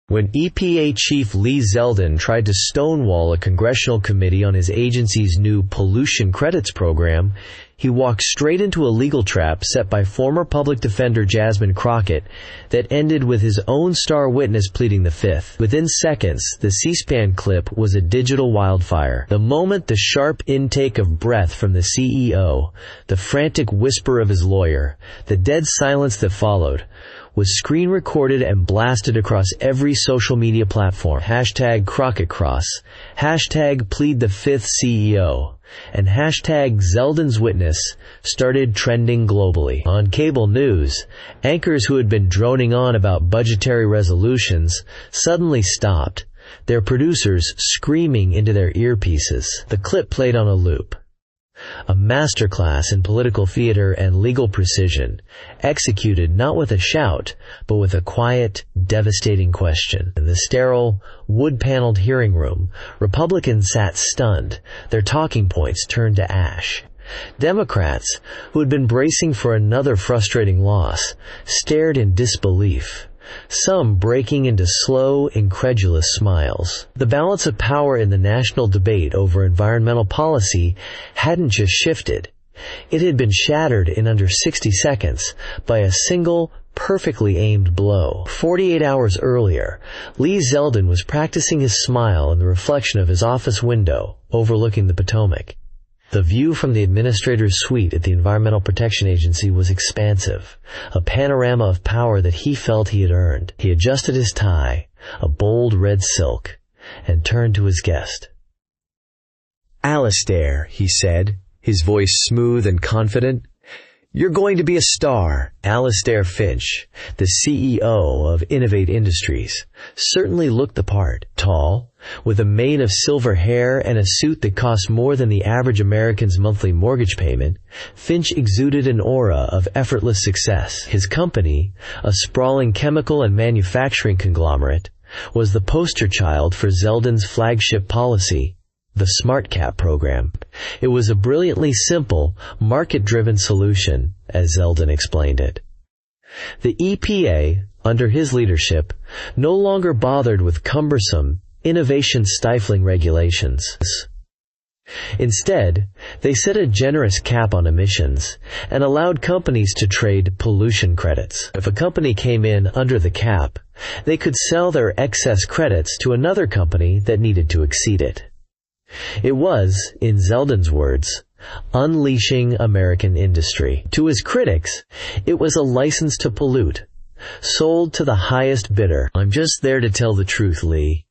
When EPA Chief Lee Zeldin tried to stonewall a congressional committee on his agency's new pollution credits program, he walked straight into a legal trap set by former public defender Jasmine Crockett that ended with his own star witness pleading the fifth. Within seconds, the C-SPAN clip was a digital wildfire. The moment the sharp intake of breath from the CEO, the frantic whisper of his lawyer, the dead silence that followed, was screen recorded and blasted across every social media platform. Hashtag CrockettCross, hashtag Plead the Fifth CEO, and hashtag Zeldin's Witness started trending globally. On cable news, anchors who had been droning on about budgetary resolutions suddenly stopped, their producers screaming into their earpieces. The clip played on a loop. A masterclass in political theater and legal precision, executed not with a shout, but with a quiet, devastating question. In the sterile, wood-paneled hearing room, Republicans sat stunned, their talking points turned to ash. Democrats, who had been bracing for another frustrating loss, stared in disbelief, some breaking into slow, incredulous smiles. The balance of power in the national debate over environmental policy hadn't just shifted. It had been shattered in under 60 seconds by a single, perfectly aimed blow. 48 hours earlier, Lee Zeldin was practicing his smile in the reflection of his office window overlooking the Potomac. The view from the administrator's suite at the Environmental Protection Agency was expansive, a panorama of power that he felt he had earned. He adjusted his tie, a bold red silk, and turned to his guest. "Alistair," he said, his voice smooth and confident, "you're going to be a star." Alistair Finch, the CEO of Innovate Industries, certainly looked the part. Tall, with a mane of silver hair and a suit that cost more than the average American's monthly mortgage payment, Finch exuded an aura of effortless success. His company, a sprawling chemical and manufacturing conglomerate, was the poster child for Zeldin's flagship policy, the SmartCap program. It was a brilliantly simple, market-driven solution, as Zeldin explained it. The EPA, under his leadership, no longer bothered with cumbersome, innovation-stifling regulations. Instead, they set a generous cap on emissions and allowed companies to trade pollution credits. If a company came in under the cap, they could sell their excess credits to another company that needed to exceed it. It was, in Zeldin's words, unleashing American industry. To his critics, it was a license to pollute, sold to the highest bidder. "I'm just there to tell the truth, Lee,"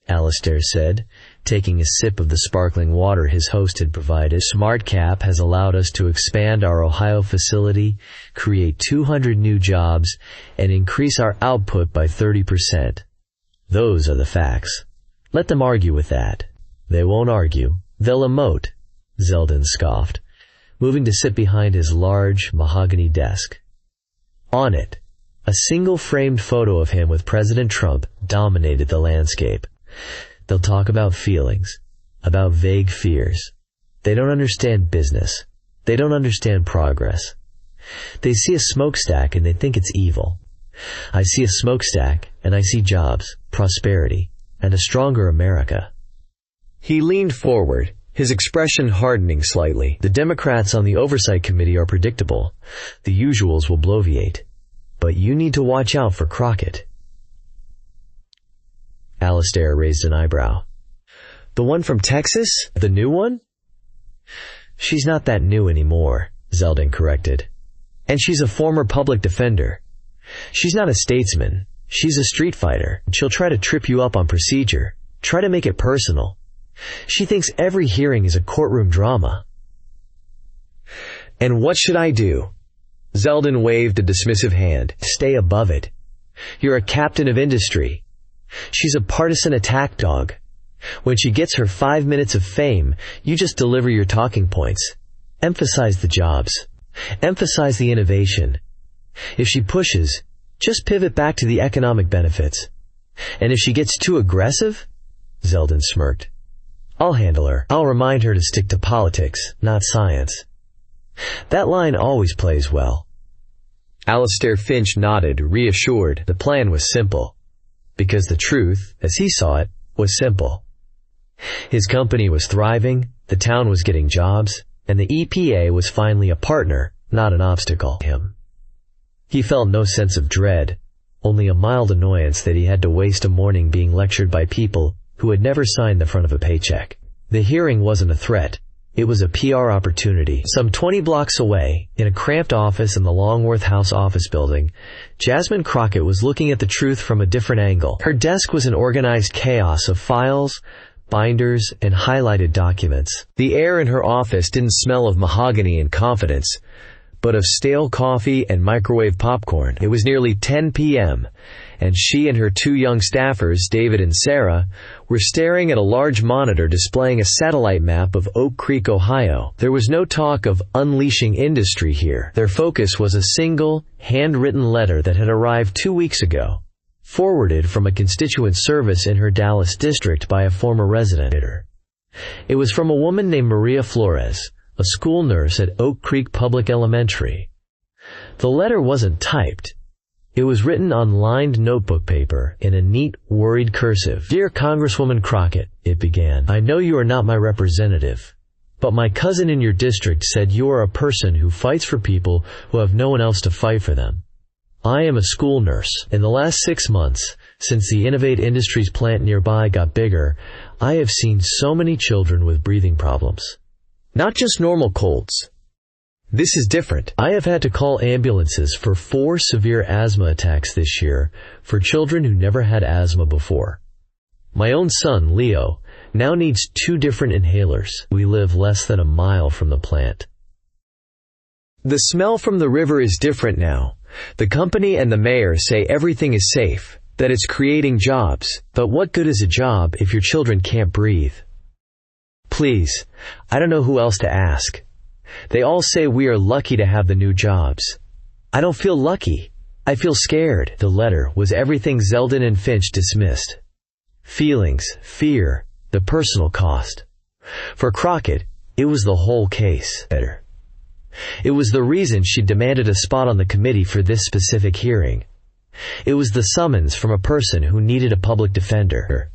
Alistair said, taking a sip of the sparkling water his host had provided. "SmartCap has allowed us to expand our Ohio facility, create 200 new jobs, and increase our output by 30%. Those are the facts. Let them argue with that." "They won't argue. They'll emote," Zeldin scoffed, moving to sit behind his large, mahogany desk. On it, a single framed photo of him with President Trump dominated the landscape. "They'll talk about feelings, about vague fears. They don't understand business. They don't understand progress. They see a smokestack and they think it's evil. I see a smokestack and I see jobs, prosperity, and a stronger America." He leaned forward, his expression hardening slightly. "The Democrats on the Oversight Committee are predictable. The usuals will bloviate. But you need to watch out for Crockett." Alistair raised an eyebrow. "The one from Texas? The new one?" "She's not that new anymore," Zeldin corrected. "And she's a former public defender. She's not a statesman. She's a street fighter. She'll try to trip you up on procedure, try to make it personal. She thinks every hearing is a courtroom drama." "And what should I do?" Zeldin waved a dismissive hand. "Stay above it. You're a captain of industry. She's a partisan attack dog. When she gets her 5 minutes of fame, you just deliver your talking points. Emphasize the jobs. Emphasize the innovation. If she pushes, just pivot back to the economic benefits. And if she gets too aggressive," Zeldin smirked, "I'll handle her. I'll remind her to stick to politics, not science." That line always plays well. Alistair Finch nodded, reassured. The plan was simple. because the truth, as he saw it, was simple. His company was thriving, the town was getting jobs, and the EPA was finally a partner, not an obstacle to him. He felt no sense of dread, only a mild annoyance that he had to waste a morning being lectured by people who had never signed the front of a paycheck. The hearing wasn't a threat. It was a PR opportunity. Some 20 blocks away, in a cramped office in the Longworth House office building, Jasmine Crockett was looking at the truth from a different angle. Her desk was an organized chaos of files, binders, and highlighted documents. The air in her office didn't smell of mahogany and confidence, but of stale coffee and microwave popcorn. It was nearly 10 p.m., and she and her two young staffers, David and Sarah, were staring at a large monitor displaying a satellite map of Oak Creek, Ohio. There was no talk of unleashing industry here. Their focus was a single, handwritten letter that had arrived 2 weeks ago, forwarded from a constituent service in her Dallas district by a former resident. It was from a woman named Maria Flores, a school nurse at Oak Creek Public Elementary. The letter wasn't typed. It was written on lined notebook paper in a neat, worried cursive. "Dear Congresswoman Crockett," it began, "I know you are not my representative, but my cousin in your district said you are a person who fights for people who have no one else to fight for them. I am a school nurse. In the last 6 months, since the Innovate Industries plant nearby got bigger, I have seen so many children with breathing problems. Not just normal colds. This is different. I have had to call ambulances for 4 severe asthma attacks this year for children who never had asthma before. My own son, Leo, now needs 2 different inhalers. We live less than a mile from the plant. The smell from the river is different now. The company and the mayor say everything is safe, that it's creating jobs, but what good is a job if your children can't breathe? Please, I don't know who else to ask. They all say we are lucky to have the new jobs. I don't feel lucky. I feel scared." The letter was everything Zeldin and Finch dismissed. Feelings, fear, the personal cost. For Crockett, it was the whole case. It was the reason she demanded a spot on the committee for this specific hearing. It was the summons from a person who needed a public defender.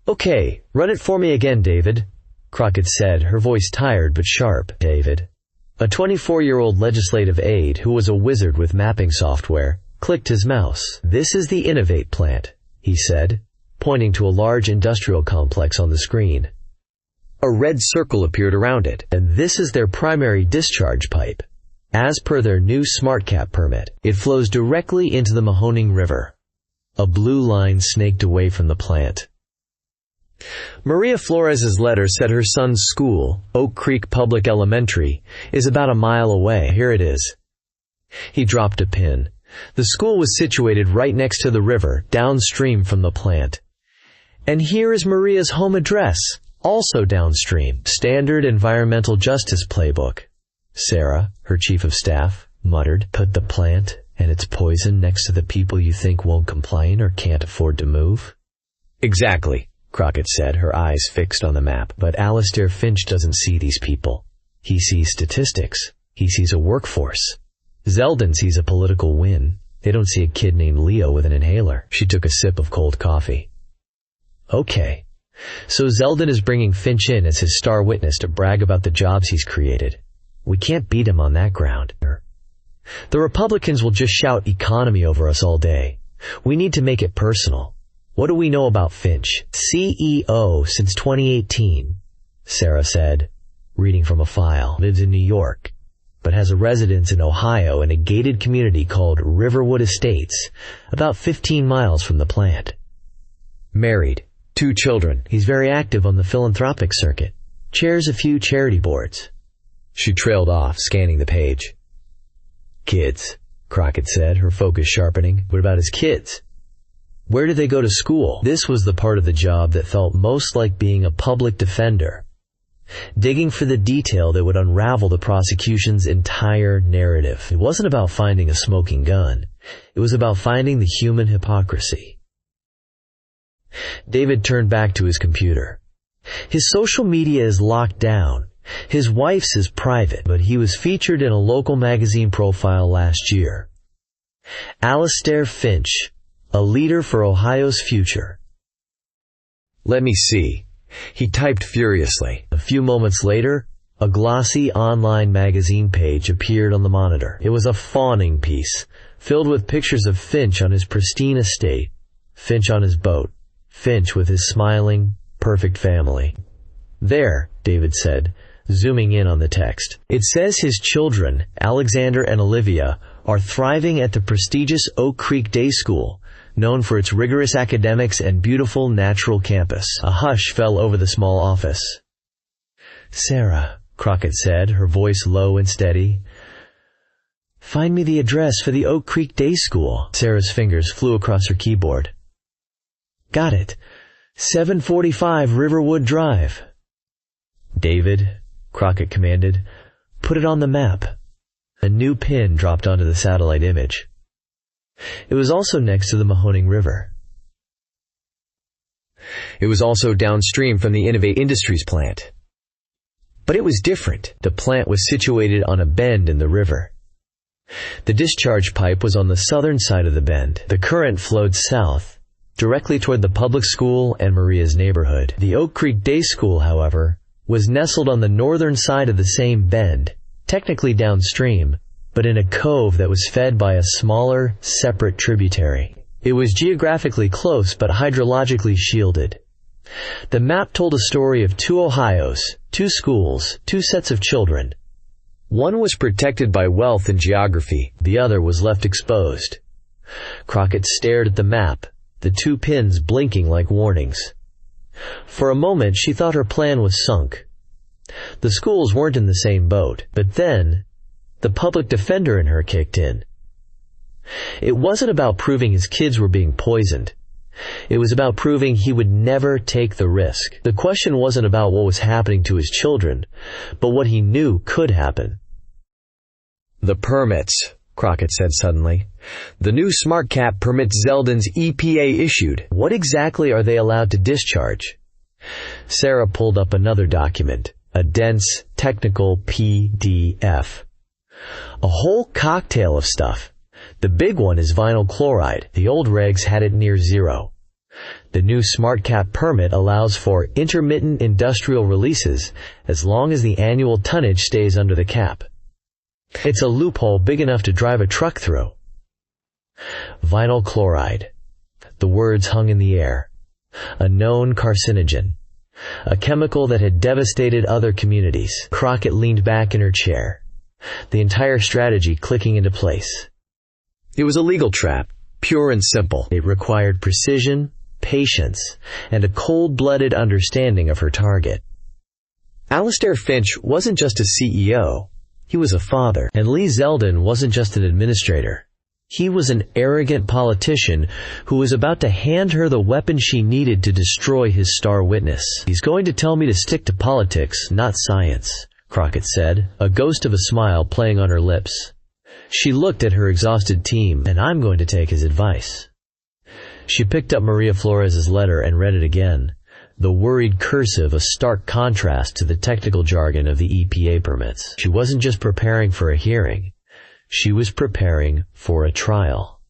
"Okay, run it for me again, David," Crockett said, her voice tired but sharp. David, a 24-year-old legislative aide who was a wizard with mapping software, clicked his mouse. "This is the Innovate plant," he said, pointing to a large industrial complex on the screen. A red circle appeared around it, and this is their primary discharge pipe. As per their new SmartCap permit, it flows directly into the Mahoning River. A blue line snaked away from the plant. Maria Flores's letter said her son's school, Oak Creek Public Elementary, is about a mile away. Here it is. He dropped a pin. The school was situated right next to the river, downstream from the plant. And here is Maria's home address, also downstream. Standard environmental justice playbook. Sarah, her chief of staff, muttered, "Put the plant and its poison next to the people you think won't complain or can't afford to move." "Exactly," Crockett said, her eyes fixed on the map. "But Alastair Finch doesn't see these people. He sees statistics. He sees a workforce. Zeldin sees a political win. They don't see a kid named Leo with an inhaler." She took a sip of cold coffee. "Okay. So Zeldin is bringing Finch in as his star witness to brag about the jobs he's created. We can't beat him on that ground. The Republicans will just shout economy over us all day. We need to make it personal. What do we know about Finch? CEO since 2018, Sarah said, reading from a file. Lives in New York, but has a residence in Ohio in a gated community called Riverwood Estates, about 15 miles from the plant. Married, 2 children. He's very active on the philanthropic circuit. Chairs a few charity boards. She trailed off, scanning the page. "Kids," Crockett said, her focus sharpening. "What about his kids? Where do they go to school?" This was the part of the job that felt most like being a public defender, digging for the detail that would unravel the prosecution's entire narrative. It wasn't about finding a smoking gun. It was about finding the human hypocrisy. David turned back to his computer. His social media is locked down. His wife's is private, but he was featured in a local magazine profile last year. Alastair Finch, a leader for Ohio's future. Let me see. He typed furiously. A few moments later, a glossy online magazine page appeared on the monitor. It was a fawning piece, filled with pictures of Finch on his pristine estate, Finch on his boat, Finch with his smiling, perfect family. "There," David said, zooming in on the text. "It says his children, Alexander and Olivia, are thriving at the prestigious Oak Creek Day School, known for its rigorous academics and beautiful natural campus." A hush fell over the small office. "Sarah," Crockett said, her voice low and steady, "find me the address for the Oak Creek Day School." Sarah's fingers flew across her keyboard. "Got it. 745 Riverwood Drive." "David," Crockett commanded, "put it on the map." A new pin dropped onto the satellite image. It was also next to the Mahoning River. It was also downstream from the Innovate Industries plant. But it was different. The plant was situated on a bend in the river. The discharge pipe was on the southern side of the bend. The current flowed south, directly toward the public school and Maria's neighborhood. The Oak Creek Day School, however, was nestled on the northern side of the same bend, technically downstream, but in a cove that was fed by a smaller, separate tributary. It was geographically close but hydrologically shielded. The map told a story of two Ohio's, two schools, two sets of children. One was protected by wealth and geography. The other was left exposed. Crockett stared at the map, the two pins blinking like warnings. For a moment she thought her plan was sunk. The schools weren't in the same boat, but then the public defender in her kicked in. It wasn't about proving his kids were being poisoned. It was about proving he would never take the risk. The question wasn't about what was happening to his children, but what he knew could happen. "The permits," Crockett said suddenly. "The new Smart Cap permits Zeldin's EPA issued." "What exactly are they allowed to discharge?" Sarah pulled up another document, a dense, technical PDF. A whole cocktail of stuff. The big one is vinyl chloride. The old regs had it near zero. The new Smart Cap permit allows for intermittent industrial releases as long as the annual tonnage stays under the cap. It's a loophole big enough to drive a truck through. Vinyl chloride. The words hung in the air. A known carcinogen. A chemical that had devastated other communities. Crockett leaned back in her chair, the entire strategy clicking into place. It was a legal trap, pure and simple. It required precision, patience, and a cold-blooded understanding of her target. Alastair Finch wasn't just a CEO. He was a father. And Lee Zeldin wasn't just an administrator. He was an arrogant politician who was about to hand her the weapon she needed to destroy his star witness. "He's going to tell me to stick to politics, not science," Crockett said, a ghost of a smile playing on her lips. She looked at her exhausted team, "and I'm going to take his advice." She picked up Maria Flores's letter and read it again, the worried cursive a stark contrast to the technical jargon of the EPA permits. She wasn't just preparing for a hearing. She was preparing for a trial.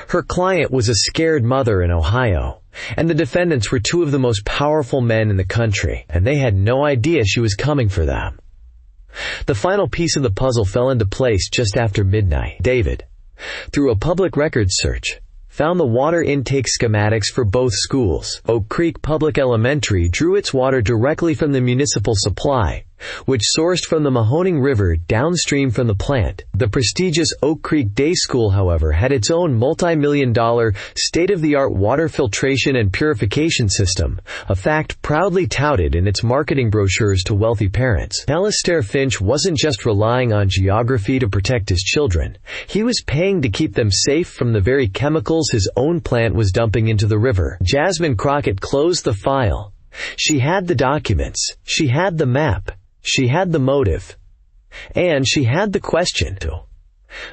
Her client was a scared mother in Ohio, and the defendants were two of the most powerful men in the country, and they had no idea she was coming for them. The final piece of the puzzle fell into place just after midnight. David, through a public records search, found the water intake schematics for both schools. Oak Creek Public Elementary drew its water directly from the municipal supply, which sourced from the Mahoning River downstream from the plant. The prestigious Oak Creek Day School, however, had its own multi-million-dollar, state-of-the-art water filtration and purification system, a fact proudly touted in its marketing brochures to wealthy parents. Alastair Finch wasn't just relying on geography to protect his children. He was paying to keep them safe from the very chemicals his own plant was dumping into the river. Jasmine Crockett closed the file. She had the documents. She had the map. She had the motive. And she had the question.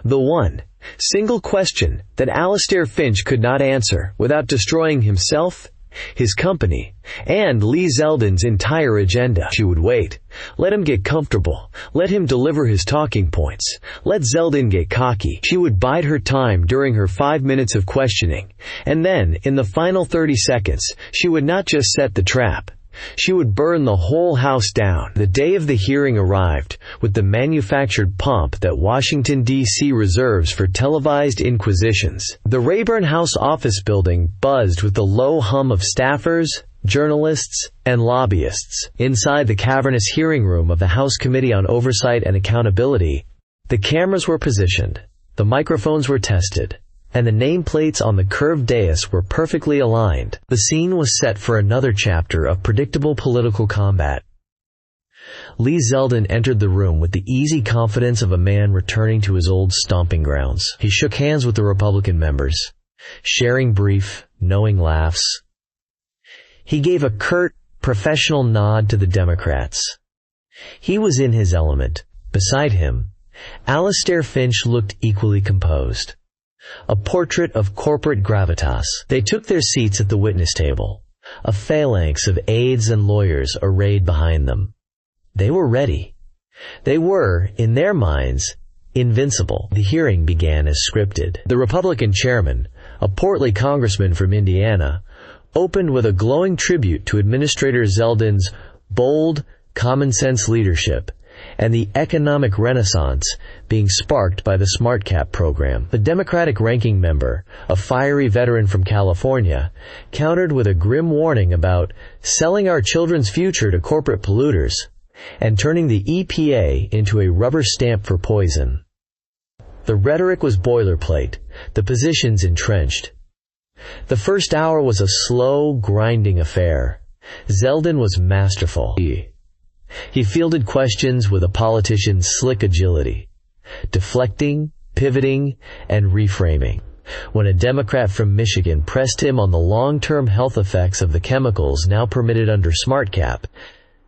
The one single question that Alastair Finch could not answer without destroying himself, his company, and Lee Zeldin's entire agenda. She would wait. Let him get comfortable. Let him deliver his talking points. Let Zeldin get cocky. She would bide her time during her 5 minutes of questioning. And then, in the final 30 seconds, she would not just set the trap. She would burn the whole house down. The day of the hearing arrived, with the manufactured pomp that Washington, D.C. reserves for televised inquisitions. The Rayburn House office building buzzed with the low hum of staffers, journalists, and lobbyists. Inside the cavernous hearing room of the House Committee on Oversight and Accountability, the cameras were positioned, the microphones were tested, and the nameplates on the curved dais were perfectly aligned. The scene was set for another chapter of predictable political combat. Lee Zeldin entered the room with the easy confidence of a man returning to his old stomping grounds. He shook hands with the Republican members, sharing brief, knowing laughs. He gave a curt, professional nod to the Democrats. He was in his element. Beside him, Alastair Finch looked equally composed. A portrait of corporate gravitas. They took their seats at the witness table, a phalanx of aides and lawyers arrayed behind them. They were ready. They were, in their minds, invincible. The hearing began as scripted. The Republican chairman, a portly congressman from Indiana, opened with a glowing tribute to Administrator Zeldin's bold, common-sense leadership and the economic renaissance being sparked by the SmartCap program. The Democratic ranking member, a fiery veteran from California, countered with a grim warning about selling our children's future to corporate polluters and turning the EPA into a rubber stamp for poison. The rhetoric was boilerplate, the positions entrenched. The first hour was a slow, grinding affair. Zeldin was masterful. He fielded questions with a politician's slick agility, deflecting, pivoting, and reframing. When a Democrat from Michigan pressed him on the long-term health effects of the chemicals now permitted under SmartCap,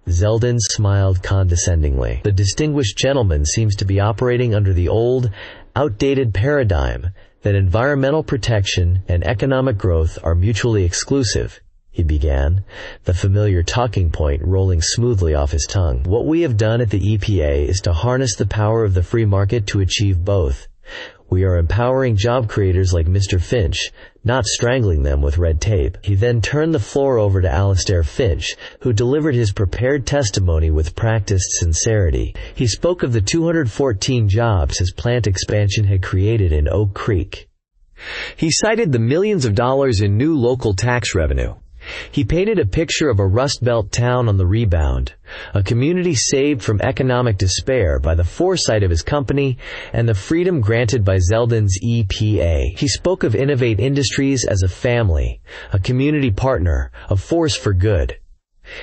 Zeldin smiled condescendingly. The distinguished gentleman seems to be operating under the old, outdated paradigm that environmental protection and economic growth are mutually exclusive, he began, the familiar talking point rolling smoothly off his tongue. What we have done at the EPA is to harness the power of the free market to achieve both. We are empowering job creators like Mr. Finch, not strangling them with red tape. He then turned the floor over to Alastair Finch, who delivered his prepared testimony with practiced sincerity. He spoke of the 214 jobs his plant expansion had created in Oak Creek. He cited the millions of dollars in new local tax revenue. He painted a picture of a Rust Belt town on the rebound, a community saved from economic despair by the foresight of his company and the freedom granted by Zeldin's EPA. He spoke of Innovate Industries as a family, a community partner, a force for good.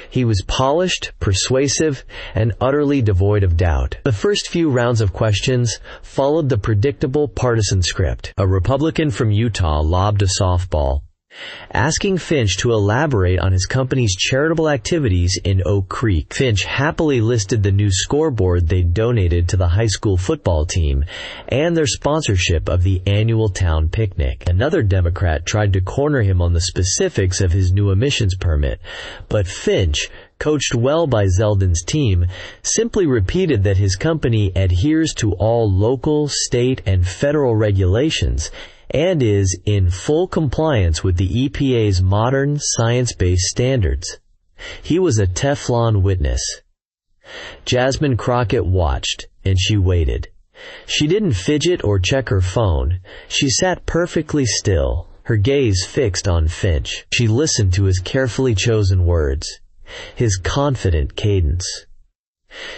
He was polished, persuasive, and utterly devoid of doubt. The first few rounds of questions followed the predictable partisan script. A Republican from Utah lobbed a softball, asking Finch to elaborate on his company's charitable activities in Oak Creek. Finch happily listed the new scoreboard they'd donated to the high school football team and their sponsorship of the annual town picnic. Another Democrat tried to corner him on the specifics of his new emissions permit, but Finch, coached well by Zeldin's team, simply repeated that his company adheres to all local, state, and federal regulations and is in full compliance with the EPA's modern, science-based standards. He was a Teflon witness. Jasmine Crockett watched, and she waited. She didn't fidget or check her phone. She sat perfectly still, her gaze fixed on Finch. She listened to his carefully chosen words, his confident cadence.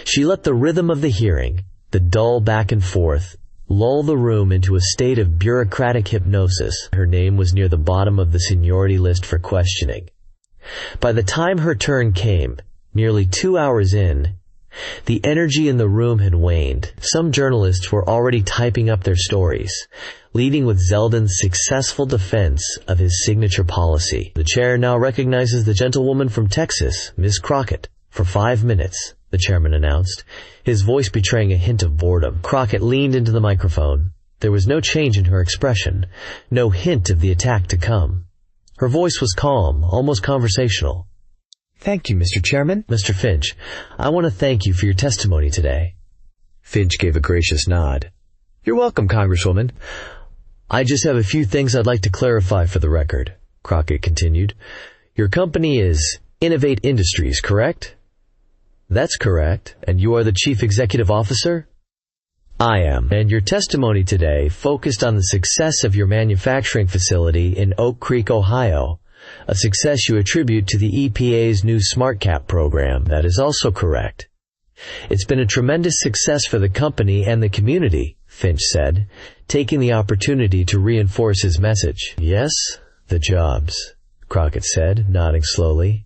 She let the rhythm of the hearing, the dull back and forth, lull the room into a state of bureaucratic hypnosis. Her name was near the bottom of the seniority list for questioning. By the time her turn came, nearly 2 hours in, the energy in the room had waned. Some journalists were already typing up their stories, leading with Zeldin's successful defense of his signature policy. The chair now recognizes the gentlewoman from Texas, Miss Crockett, for 5 minutes, the chairman announced, his voice betraying a hint of boredom. Crockett leaned into the microphone. There was no change in her expression, no hint of the attack to come. Her voice was calm, almost conversational. "Thank you, Mr. Chairman." "Mr. Finch, I want to thank you for your testimony today." Finch gave a gracious nod. "You're welcome, Congresswoman." "I just have a few things I'd like to clarify for the record," Crockett continued. "Your company is Innovate Industries, correct?" "That's correct. And you are the Chief Executive Officer?" "I am." "And your testimony today focused on the success of your manufacturing facility in Oak Creek, Ohio, a success you attribute to the EPA's new SmartCap program. That is also correct." "It's been a tremendous success for the company and the community," Finch said, taking the opportunity to reinforce his message. "Yes, the jobs," Crockett said, nodding slowly.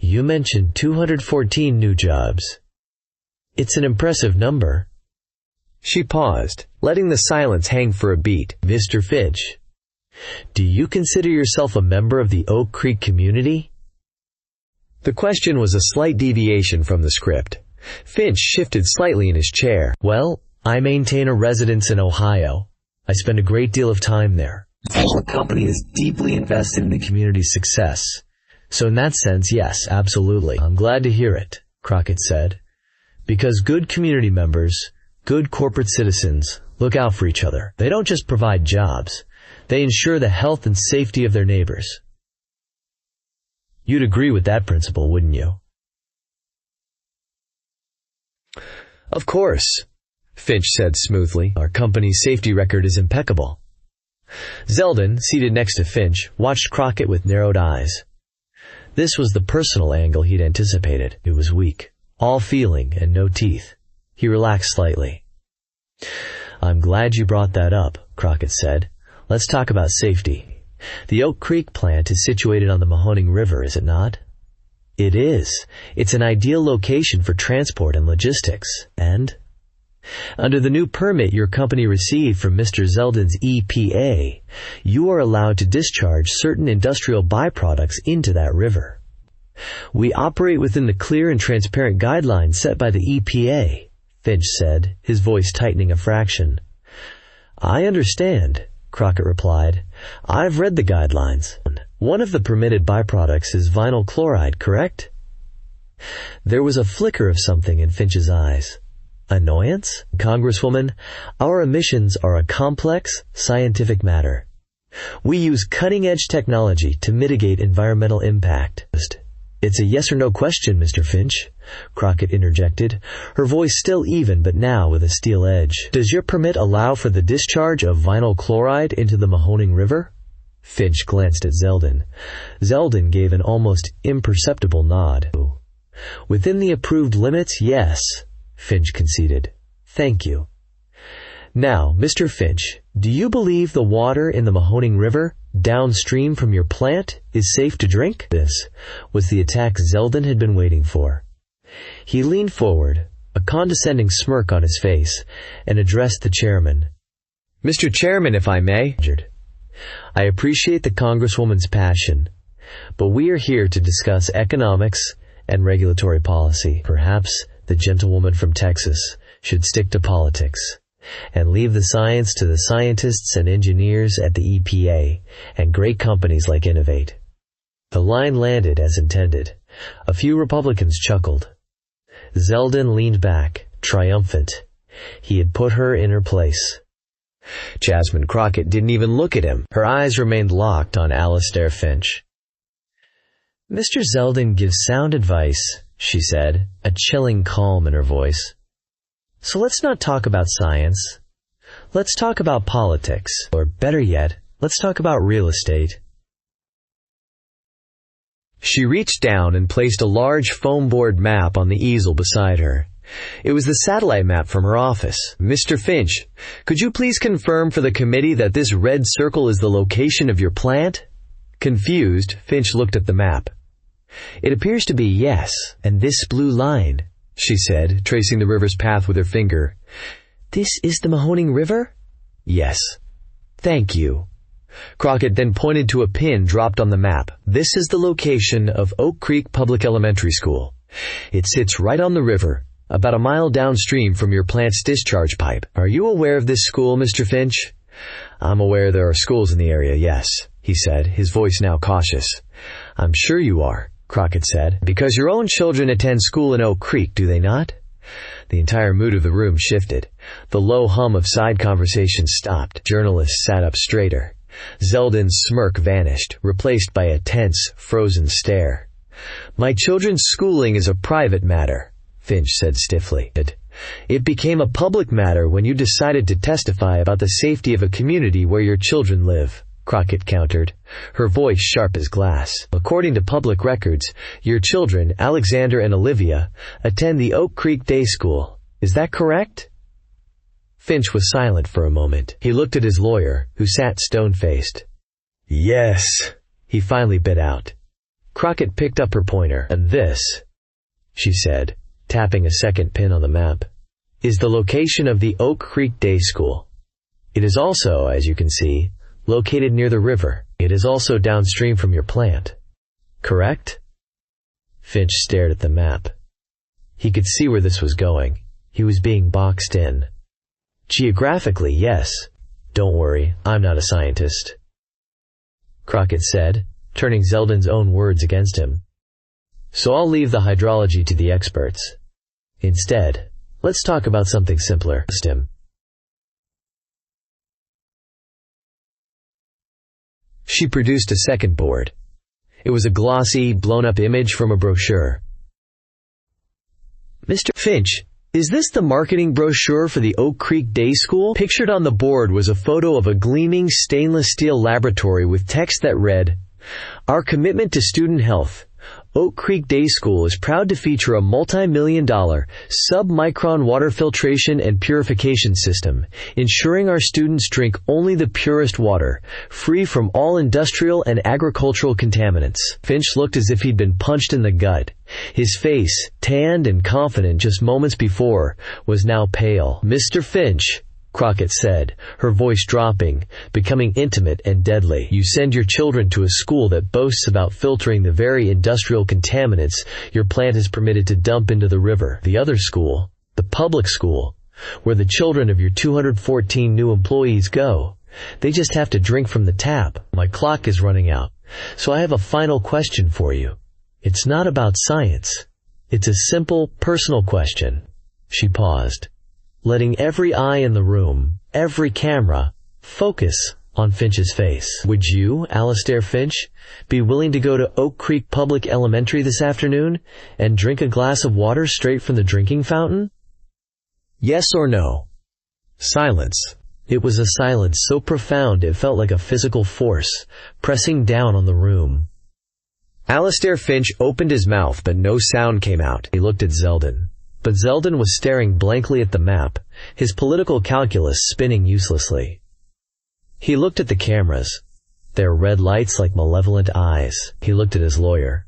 "You mentioned 214 new jobs. It's an impressive number." She paused, letting the silence hang for a beat. "Mr. Finch, do you consider yourself a member of the Oak Creek community?" The question was a slight deviation from the script. Finch shifted slightly in his chair. "Well, I maintain a residence in Ohio. I spend a great deal of time there. The company is deeply invested in the community's success. So in that sense, yes, absolutely." "I'm glad to hear it," Crockett said. "Because good community members, good corporate citizens, look out for each other. They don't just provide jobs. They ensure the health and safety of their neighbors." You'd agree with that principle, wouldn't you? "Of course," Finch said smoothly. "Our company's safety record is impeccable." Zeldin, seated next to Finch, watched Crockett with narrowed eyes. This was the personal angle he'd anticipated. It was weak, all feeling and no teeth. He relaxed slightly. "I'm glad you brought that up," Crockett said. "Let's talk about safety. The Oak Creek plant is situated on the Mahoning River, is it not?" "It is. It's an ideal location for transport and logistics. And under the new permit your company received from Mr. Zeldin's EPA, you are allowed to discharge certain industrial byproducts into that river. We operate within the clear and transparent guidelines set by the EPA," Finch said, his voice tightening a fraction. "I understand," Crockett replied. "I've read the guidelines. One of the permitted byproducts is vinyl chloride, correct?" There was a flicker of something in Finch's eyes. "Annoyance? Congresswoman, our emissions are a complex, scientific matter. We use cutting-edge technology to mitigate environmental impact." "It's a yes or no question, Mr. Finch," Crockett interjected, her voice still even but now with a steel edge. "Does your permit allow for the discharge of vinyl chloride into the Mahoning River?" Finch glanced at Zeldin. Zeldin gave an almost imperceptible nod. "Within the approved limits, yes," Finch conceded. "Thank you. Now, Mr. Finch, do you believe the water in the Mahoning River, downstream from your plant, is safe to drink?" This was the attack Zeldin had been waiting for. He leaned forward, a condescending smirk on his face, and addressed the chairman. "Mr. Chairman, if I may." "I appreciate the Congresswoman's passion, but we are here to discuss economics and regulatory policy. Perhaps the gentlewoman from Texas should stick to politics and leave the science to the scientists and engineers at the EPA and great companies like Innovate." The line landed as intended. A few Republicans chuckled. Zeldin leaned back, triumphant. He had put her in her place. Jasmine Crockett didn't even look at him. Her eyes remained locked on Alastair Finch. "Mr. Zeldin gives sound advice," she said, a chilling calm in her voice. "So let's not talk about science. Let's talk about politics. Or better yet, let's talk about real estate." She reached down and placed a large foam board map on the easel beside her. It was the satellite map from her office. "Mr. Finch, could you please confirm for the committee that this red circle is the location of your plant?" Confused, Finch looked at the map. "It appears to be yes, and this blue line," she said, tracing the river's path with her finger. "This is the Mahoning River?" "Yes." "Thank you." Crockett then pointed to a pin dropped on the map. "This is the location of Oak Creek Public Elementary School. It sits right on the river, about a mile downstream from your plant's discharge pipe. Are you aware of this school, Mr. Finch? "I'm aware there are schools in the area, yes," he said, his voice now cautious. "I'm sure you are," Crockett said, "because your own children attend school in Oak Creek, do they not?" The entire mood of the room shifted. The low hum of side conversations stopped. Journalists sat up straighter. Zeldin's smirk vanished, replaced by a tense, frozen stare. "My children's schooling is a private matter," Finch said stiffly. "It became a public matter when you decided to testify about the safety of a community where your children live," Crockett countered, her voice sharp as glass. "According to public records, your children, Alexander and Olivia, attend the Oak Creek Day School. Is that correct?" Finch was silent for a moment. He looked at his lawyer, who sat stone-faced. "Yes," he finally bit out. Crockett picked up her pointer. "And this," she said, tapping a second pin on the map, "is the location of the Oak Creek Day School. It is also, as you can see, located near the river. It is also downstream from your plant. Correct?" Finch stared at the map. He could see where this was going. He was being boxed in. "Geographically, yes. Don't worry, I'm not a scientist," Crockett said, turning Zeldin's own words against him. "So I'll leave the hydrology to the experts. Instead, let's talk about something simpler." She produced a second board. It was a glossy, blown-up image from a brochure. "Mr. Finch, is this the marketing brochure for the Oak Creek Day School?" Pictured on the board was a photo of a gleaming stainless steel laboratory with text that read, "Our commitment to student health. Oak Creek Day School is proud to feature a multi-million-dollar sub-micron water filtration and purification system, ensuring our students drink only the purest water, free from all industrial and agricultural contaminants." Finch looked as if he'd been punched in the gut. His face, tanned and confident just moments before, was now pale. "Mr. Finch," Crockett said, her voice dropping, becoming intimate and deadly, "you send your children to a school that boasts about filtering the very industrial contaminants your plant is permitted to dump into the river. The other school, the public school, where the children of your 214 new employees go, they just have to drink from the tap." "My clock is running out, so I have a final question for you. It's not about science. It's a simple, personal question." She paused, letting every eye in the room, every camera, focus on Finch's face. "Would you, Alastair Finch, be willing to go to Oak Creek Public Elementary this afternoon and drink a glass of water straight from the drinking fountain? Yes or no?" Silence. It was a silence so profound it felt like a physical force, pressing down on the room. Alastair Finch opened his mouth, but no sound came out. He looked at Zeldin. But Zeldin was staring blankly at the map, his political calculus spinning uselessly. He looked at the cameras, their red lights like malevolent eyes. He looked at his lawyer.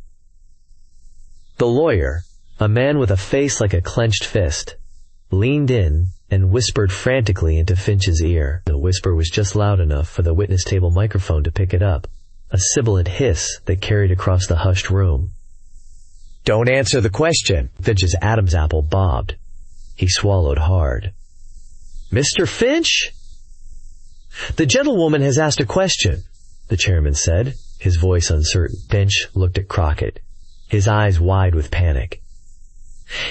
The lawyer, a man with a face like a clenched fist, leaned in and whispered frantically into Finch's ear. The whisper was just loud enough for the witness table microphone to pick it up, a sibilant hiss that carried across the hushed room. "Don't answer the question." Finch's Adam's apple bobbed. He swallowed hard. "Mr. Finch?" "The gentlewoman has asked a question," the chairman said, his voice uncertain. Finch looked at Crockett, his eyes wide with panic.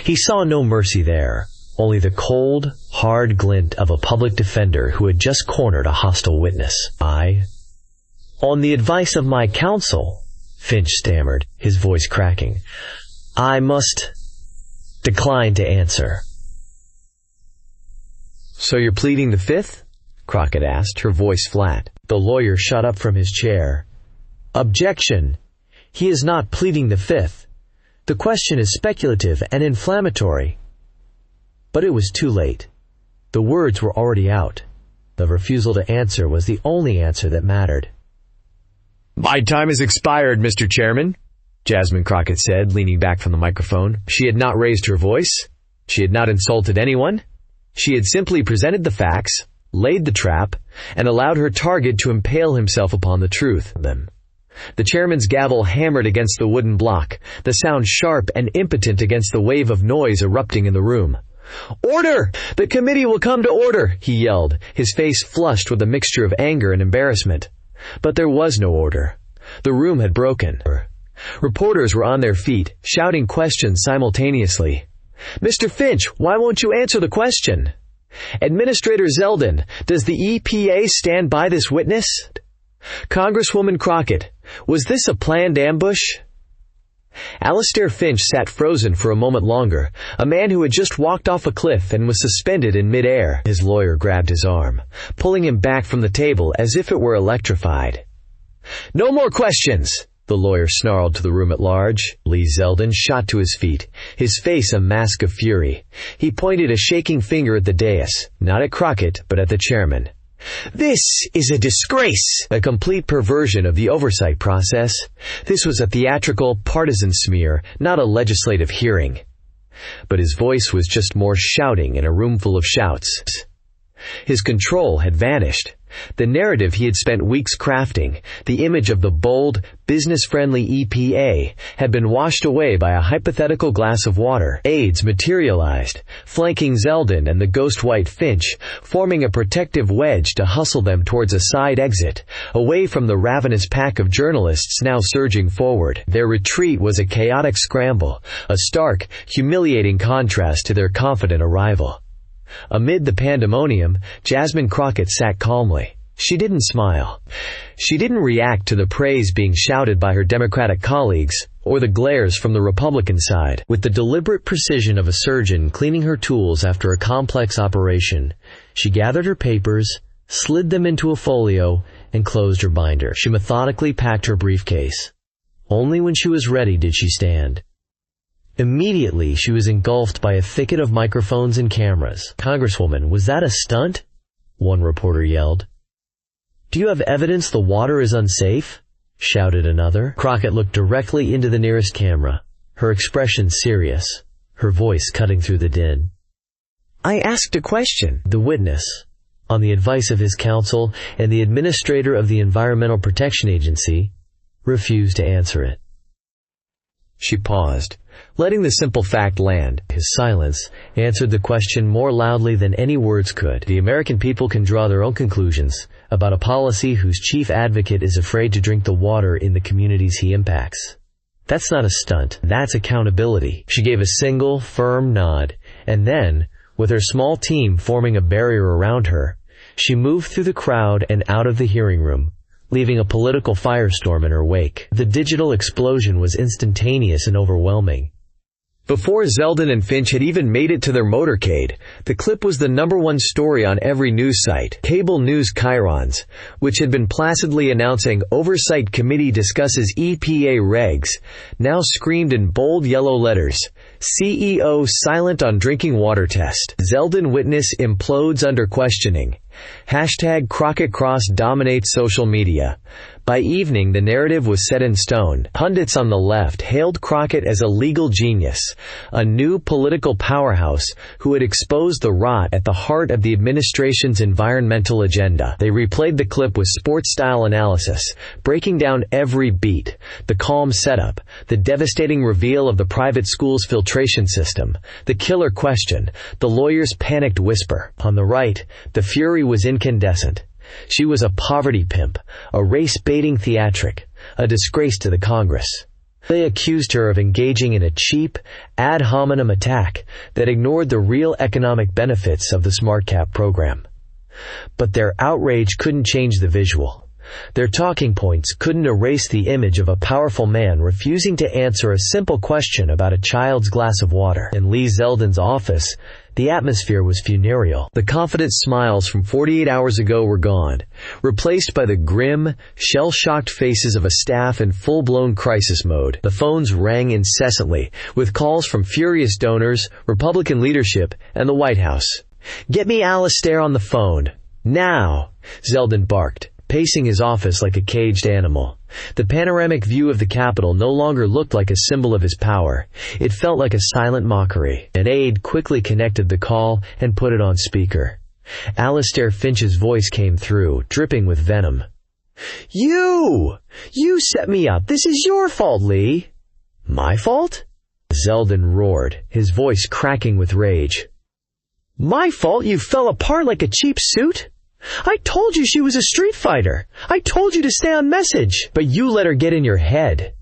He saw no mercy there, only the cold, hard glint of a public defender who had just cornered a hostile witness. "On the advice of my counsel," Finch stammered, his voice cracking, "I must decline to answer." "So you're pleading the fifth?" Crockett asked, her voice flat. The lawyer shot up from his chair. "Objection! He is not pleading the fifth. The question is speculative and inflammatory." But it was too late. The words were already out. The refusal to answer was the only answer that mattered. "My time has expired, Mr. Chairman," Jasmine Crockett said, leaning back from the microphone. She had not raised her voice. She had not insulted anyone. She had simply presented the facts, laid the trap, and allowed her target to impale himself upon the truth. The chairman's gavel hammered against the wooden block, the sound sharp and impotent against the wave of noise erupting in the room. "Order! The committee will come to order," he yelled, his face flushed with a mixture of anger and embarrassment. But there was no order. The room had broken. Reporters were on their feet, shouting questions simultaneously. "Mr. Finch, why won't you answer the question?" "Administrator Zeldin, does the EPA stand by this witness?" "Congresswoman Crockett, was this a planned ambush?" Alastair Finch sat frozen for a moment longer, a man who had just walked off a cliff and was suspended in midair. His lawyer grabbed his arm, pulling him back from the table as if it were electrified. "No more questions!" the lawyer snarled to the room at large. Lee Zeldin shot to his feet, his face a mask of fury. He pointed a shaking finger at the dais, not at Crockett, but at the chairman. "This is a disgrace, a complete perversion of the oversight process. This was a theatrical, partisan smear, not a legislative hearing." But his voice was just more shouting in a room full of shouts. His control had vanished. The narrative he had spent weeks crafting, the image of the bold, business-friendly EPA, had been washed away by a hypothetical glass of water. Aides materialized, flanking Zeldin and the ghost-white Finch, forming a protective wedge to hustle them towards a side exit, away from the ravenous pack of journalists now surging forward. Their retreat was a chaotic scramble, a stark, humiliating contrast to their confident arrival. Amid the pandemonium, Jasmine Crockett sat calmly. She didn't smile. She didn't react to the praise being shouted by her Democratic colleagues, or the glares from the Republican side. With the deliberate precision of a surgeon cleaning her tools after a complex operation, she gathered her papers, slid them into a folio, and closed her binder. She methodically packed her briefcase. Only when she was ready did she stand. Immediately, she was engulfed by a thicket of microphones and cameras. "Congresswoman, was that a stunt?" one reporter yelled. "Do you have evidence the water is unsafe?" shouted another. Crockett looked directly into the nearest camera, her expression serious, her voice cutting through the din. "I asked a question." The witness, on the advice of his counsel and the administrator of the Environmental Protection Agency, refused to answer it. She paused, letting the simple fact land. His silence answered the question more loudly than any words could. The American people can draw their own conclusions about a policy whose chief advocate is afraid to drink the water in the communities he impacts. That's not a stunt. That's accountability. She gave a single, firm nod, and then, with her small team forming a barrier around her, she moved through the crowd and out of the hearing room, leaving a political firestorm in her wake. The digital explosion was instantaneous and overwhelming. Before Zeldin and Finch had even made it to their motorcade, the clip was the #1 story on every news site. Cable news chyrons, which had been placidly announcing Oversight Committee discusses EPA regs, now screamed in bold yellow letters, "CEO silent on drinking water test. Zeldin witness implodes under questioning. Hashtag Crockett Cross dominates social media." By evening, the narrative was set in stone. Pundits on the left hailed Crockett as a legal genius, a new political powerhouse who had exposed the rot at the heart of the administration's environmental agenda. They replayed the clip with sports-style analysis, breaking down every beat: the calm setup, the devastating reveal of the private school's filtration system, the killer question, the lawyer's panicked whisper. On the right, the fury was incandescent. She was a poverty pimp, a race-baiting theatric, a disgrace to the Congress. They accused her of engaging in a cheap, ad hominem attack that ignored the real economic benefits of the SmartCap program. But their outrage couldn't change the visual. Their talking points couldn't erase the image of a powerful man refusing to answer a simple question about a child's glass of water. In Lee Zeldin's office, the atmosphere was funereal. The confident smiles from 48 hours ago were gone, replaced by the grim, shell-shocked faces of a staff in full-blown crisis mode. The phones rang incessantly, with calls from furious donors, Republican leadership, and the White House. "Get me Alastair on the phone. Now!" Zeldin barked, pacing his office like a caged animal. The panoramic view of the Capitol no longer looked like a symbol of his power. It felt like a silent mockery. An aide quickly connected the call and put it on speaker. Alastair Finch's voice came through, dripping with venom. You set me up. This is your fault, Lee." "My fault?" Zeldin roared, his voice cracking with rage. My fault you fell apart like a cheap suit? I told you she was a street fighter. I told you to stay on message, but you let her get in your head.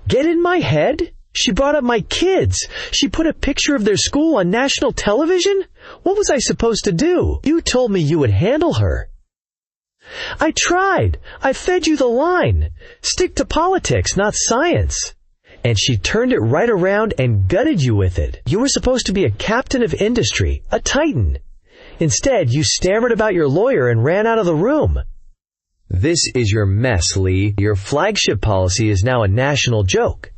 Get in my head? She brought up my kids. She put a picture of their school on national television? What was I supposed to do? You told me you would handle her. I tried. I fed you the line. Stick to politics, not science. And she turned it right around and gutted you with it. You were supposed to be a captain of industry, a titan. Instead, you stammered about your lawyer and ran out of the room. This is your mess, Lee. Your flagship policy is now a national joke.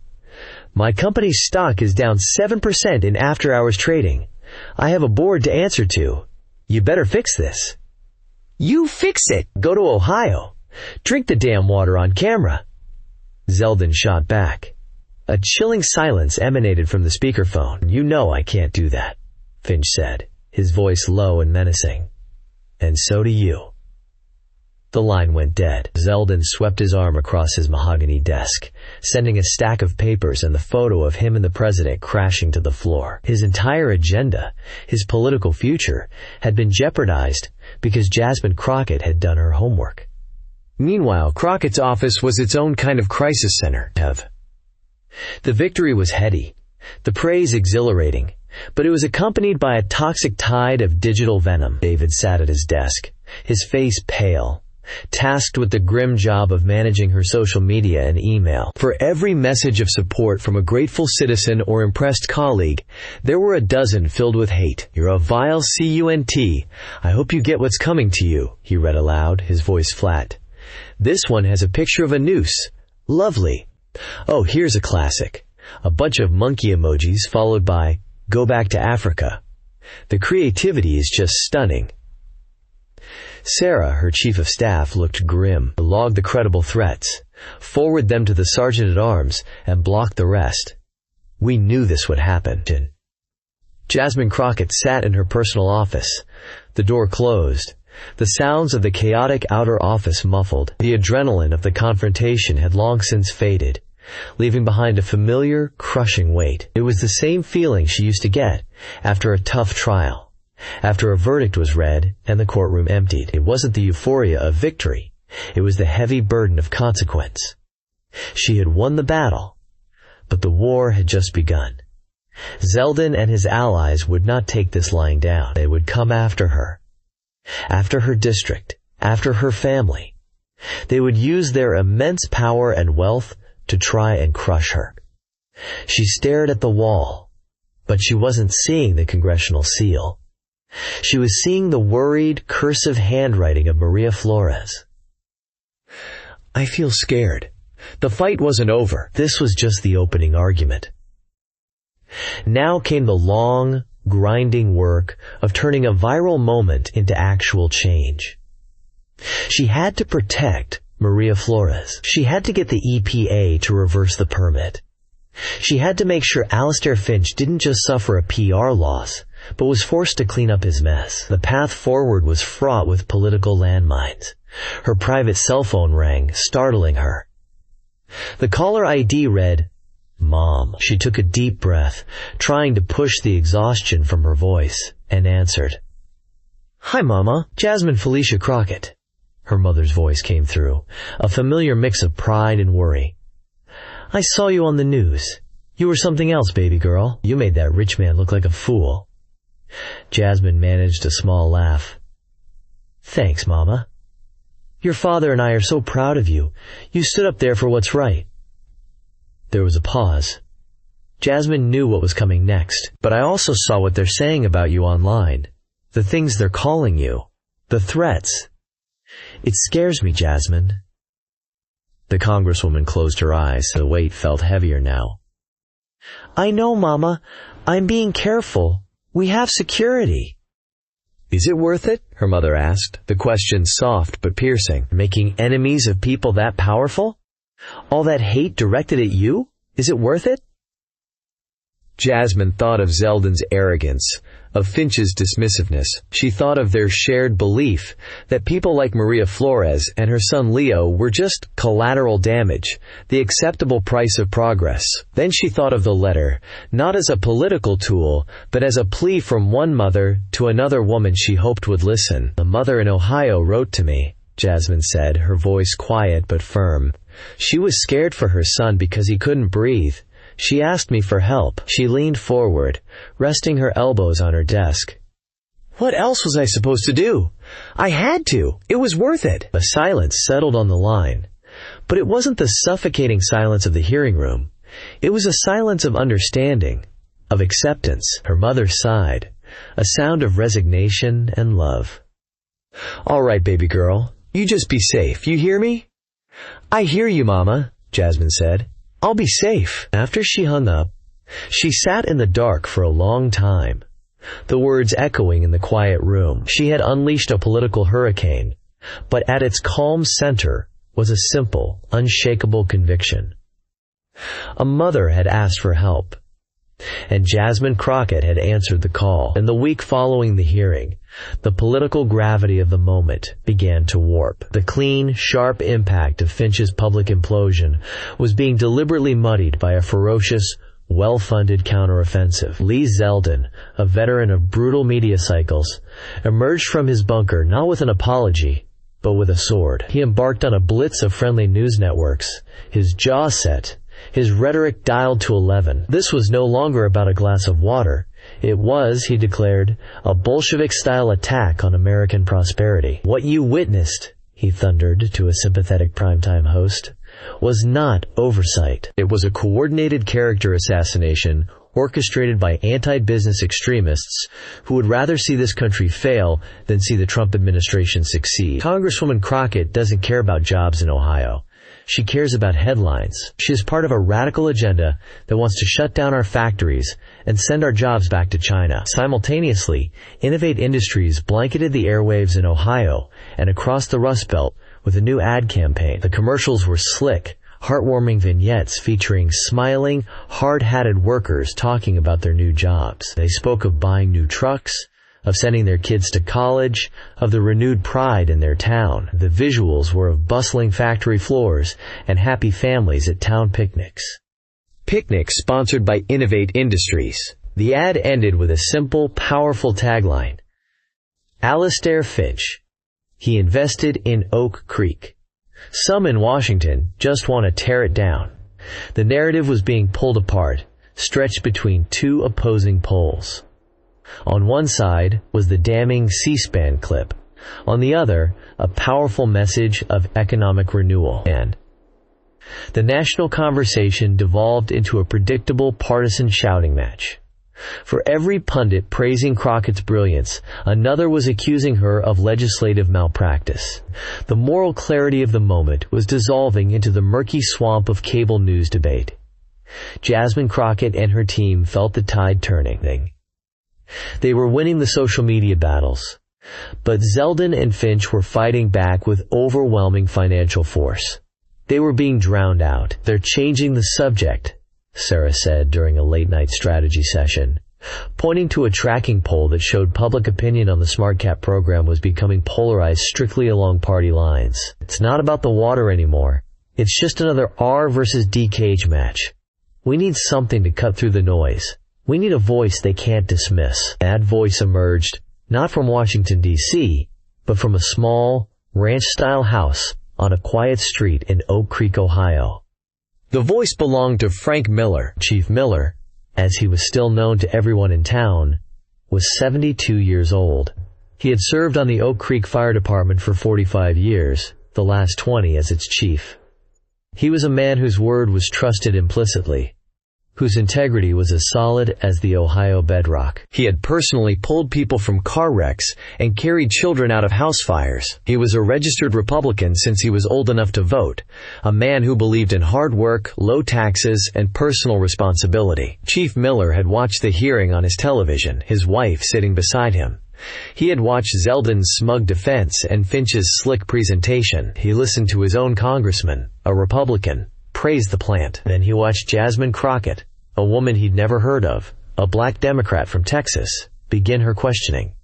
My company's stock is down 7% in after-hours trading. I have a board to answer to. You better fix this. You fix it. Go to Ohio. Drink the damn water on camera. Zeldin shot back. A chilling silence emanated from the speakerphone. You know I can't do that, Finch said, his voice low and menacing. And so do you. The line went dead. Zeldin swept his arm across his mahogany desk, sending a stack of papers and the photo of him and the president crashing to the floor. His entire agenda, his political future, had been jeopardized because Jasmine Crockett had done her homework. Meanwhile, Crockett's office was its own kind of crisis center. The victory was heady, the praise exhilarating, but it was accompanied by a toxic tide of digital venom. David sat at his desk, his face pale, tasked with the grim job of managing her social media and email. For every message of support from a grateful citizen or impressed colleague, there were a dozen filled with hate. You're a vile cunt. I hope you get what's coming to you, he read aloud, his voice flat. This one has a picture of a noose. Lovely. Oh, here's a classic. A bunch of monkey emojis followed by, go back to Africa. The creativity is just stunning. Sarah, her chief of staff, looked grim. Log the credible threats, forward them to the sergeant-at-arms, and block the rest. We knew this would happen. Jasmine Crockett sat in her personal office. The door closed. The sounds of the chaotic outer office muffled. The adrenaline of the confrontation had long since faded, leaving behind a familiar, crushing weight. It was the same feeling she used to get after a tough trial, after a verdict was read and the courtroom emptied. It wasn't the euphoria of victory. It was the heavy burden of consequence. She had won the battle, but the war had just begun. Zeldin and his allies would not take this lying down. They would come after her district, after her family. They would use their immense power and wealth to try and crush her. She stared at the wall, but she wasn't seeing the congressional seal. She was seeing the worried, cursive handwriting of Maria Flores. I feel scared. The fight wasn't over. This was just the opening argument. Now came the long, grinding work of turning a viral moment into actual change. She had to protect Maria Flores. She had to get the EPA to reverse the permit. She had to make sure Alastair Finch didn't just suffer a PR loss, but was forced to clean up his mess. The path forward was fraught with political landmines. Her private cell phone rang, startling her. The caller ID read, Mom. She took a deep breath, trying to push the exhaustion from her voice, and answered. Hi, Mama. Jasmine Felicia Crockett. Her mother's voice came through, a familiar mix of pride and worry. I saw you on the news. You were something else, baby girl. You made that rich man look like a fool. Jasmine managed a small laugh. Thanks, Mama. Your father and I are so proud of you. You stood up there for what's right. There was a pause. Jasmine knew what was coming next, but I also saw what they're saying about you online. The things they're calling you. The threats. It scares me, Jasmine. The Congresswoman closed her eyes. The weight felt heavier now. I know, Mama. I'm being careful. We have security. Is it worth it? Her mother asked, the question soft but piercing. Making enemies of people that powerful? All that hate directed at you? Is it worth it? Jasmine thought of Zeldin's arrogance, of Finch's dismissiveness. She thought of their shared belief that people like Maria Flores and her son Leo were just collateral damage, the acceptable price of progress. Then she thought of the letter, not as a political tool, but as a plea from one mother to another woman she hoped would listen. "A mother in Ohio wrote to me," Jasmine said, her voice quiet but firm. "She was scared for her son because he couldn't breathe. She asked me for help." She leaned forward, resting her elbows on her desk. "What else was I supposed to do? I had to. It was worth it." A silence settled on the line. But it wasn't the suffocating silence of the hearing room. It was a silence of understanding, of acceptance. Her mother sighed, a sound of resignation and love. "All right, baby girl. You just be safe. You hear me?" "I hear you, Mama," Jasmine said. "I'll be safe." After she hung up, she sat in the dark for a long time, the words echoing in the quiet room. She had unleashed a political hurricane, but at its calm center was a simple, unshakable conviction. A mother had asked for help, and Jasmine Crockett had answered the call. In the week following the hearing, the political gravity of the moment began to warp. The clean, sharp impact of Finch's public implosion was being deliberately muddied by a ferocious, well-funded counteroffensive. Lee Zeldin, a veteran of brutal media cycles, emerged from his bunker not with an apology, but with a sword. He embarked on a blitz of friendly news networks, his jaw set, his rhetoric dialed to 11. This was no longer about a glass of water. It was, he declared, a Bolshevik-style attack on American prosperity. "What you witnessed," he thundered to a sympathetic primetime host, "was not oversight. It was a coordinated character assassination orchestrated by anti-business extremists who would rather see this country fail than see the Trump administration succeed." Congresswoman Crockett doesn't care about jobs in Ohio. She cares about headlines. She is part of a radical agenda that wants to shut down our factories and send our jobs back to China. Simultaneously, Innovate Industries blanketed the airwaves in Ohio and across the Rust Belt with a new ad campaign. The commercials were slick, heartwarming vignettes featuring smiling, hard-hatted workers talking about their new jobs. They spoke of buying new trucks, of sending their kids to college, of the renewed pride in their town. The visuals were of bustling factory floors and happy families at town picnics. Picnics sponsored by Innovate Industries. The ad ended with a simple, powerful tagline. Alastair Finch. He invested in Oak Creek. Some in Washington just want to tear it down. The narrative was being pulled apart, stretched between two opposing poles. On one side was the damning C-SPAN clip. On the other, a powerful message of economic renewal. And the national conversation devolved into a predictable partisan shouting match. For every pundit praising Crockett's brilliance, another was accusing her of legislative malpractice. The moral clarity of the moment was dissolving into the murky swamp of cable news debate. Jasmine Crockett and her team felt the tide turning. They were winning the social media battles, but Zeldin and Finch were fighting back with overwhelming financial force. They were being drowned out. "They're changing the subject," Sarah said during a late-night strategy session, pointing to a tracking poll that showed public opinion on the SmartCap program was becoming polarized strictly along party lines. "It's not about the water anymore. It's just another R versus D cage match. We need something to cut through the noise. We need a voice they can't dismiss." That voice emerged, not from Washington, D.C., but from a small, ranch-style house on a quiet street in Oak Creek, Ohio. The voice belonged to Frank Miller. Chief Miller, as he was still known to everyone in town, was 72 years old. He had served on the Oak Creek Fire Department for 45 years, the last 20 as its chief. He was a man whose word was trusted implicitly, whose integrity was as solid as the Ohio bedrock. He had personally pulled people from car wrecks and carried children out of house fires. He was a registered Republican since he was old enough to vote, a man who believed in hard work, low taxes, and personal responsibility. Chief Miller had watched the hearing on his television, his wife sitting beside him. He had watched Zeldin's smug defense and Finch's slick presentation. He listened to his own congressman, a Republican, praise the plant. Then he watched Jasmine Crockett, a woman he'd never heard of, a black Democrat from Texas, begin her questioning.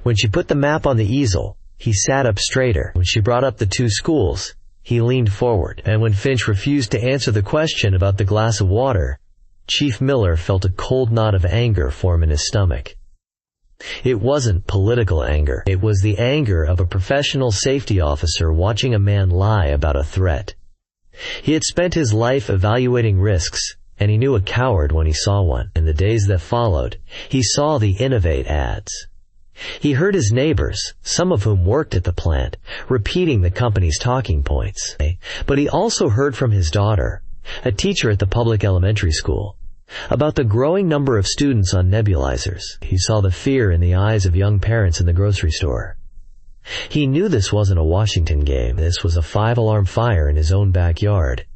When she put the map on the easel, he sat up straighter. When she brought up the two schools, he leaned forward. And when Finch refused to answer the question about the glass of water, Chief Miller felt a cold knot of anger form in his stomach. It wasn't political anger. It was the anger of a professional safety officer watching a man lie about a threat. He had spent his life evaluating risks, and he knew a coward when he saw one. In the days that followed, he saw the Innovate ads. He heard his neighbors, some of whom worked at the plant, repeating the company's talking points. But he also heard from his daughter, a teacher at the public elementary school, about the growing number of students on nebulizers. He saw the fear in the eyes of young parents in the grocery store. He knew this wasn't a Washington game. This was a 5-alarm fire in his own backyard.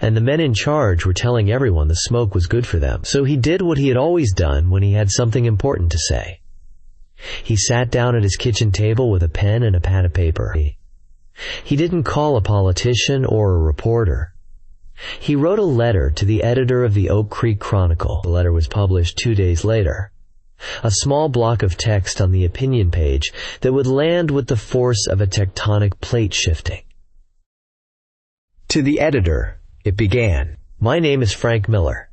And the men in charge were telling everyone the smoke was good for them. So he did what he had always done when he had something important to say. He sat down at his kitchen table with a pen and a pad of paper. He didn't call a politician or a reporter. He wrote a letter to the editor of the Oak Creek Chronicle. The letter was published 2 days later. A small block of text on the opinion page that would land with the force of a tectonic plate shifting. To the editor, it began, "My name is Frank Miller.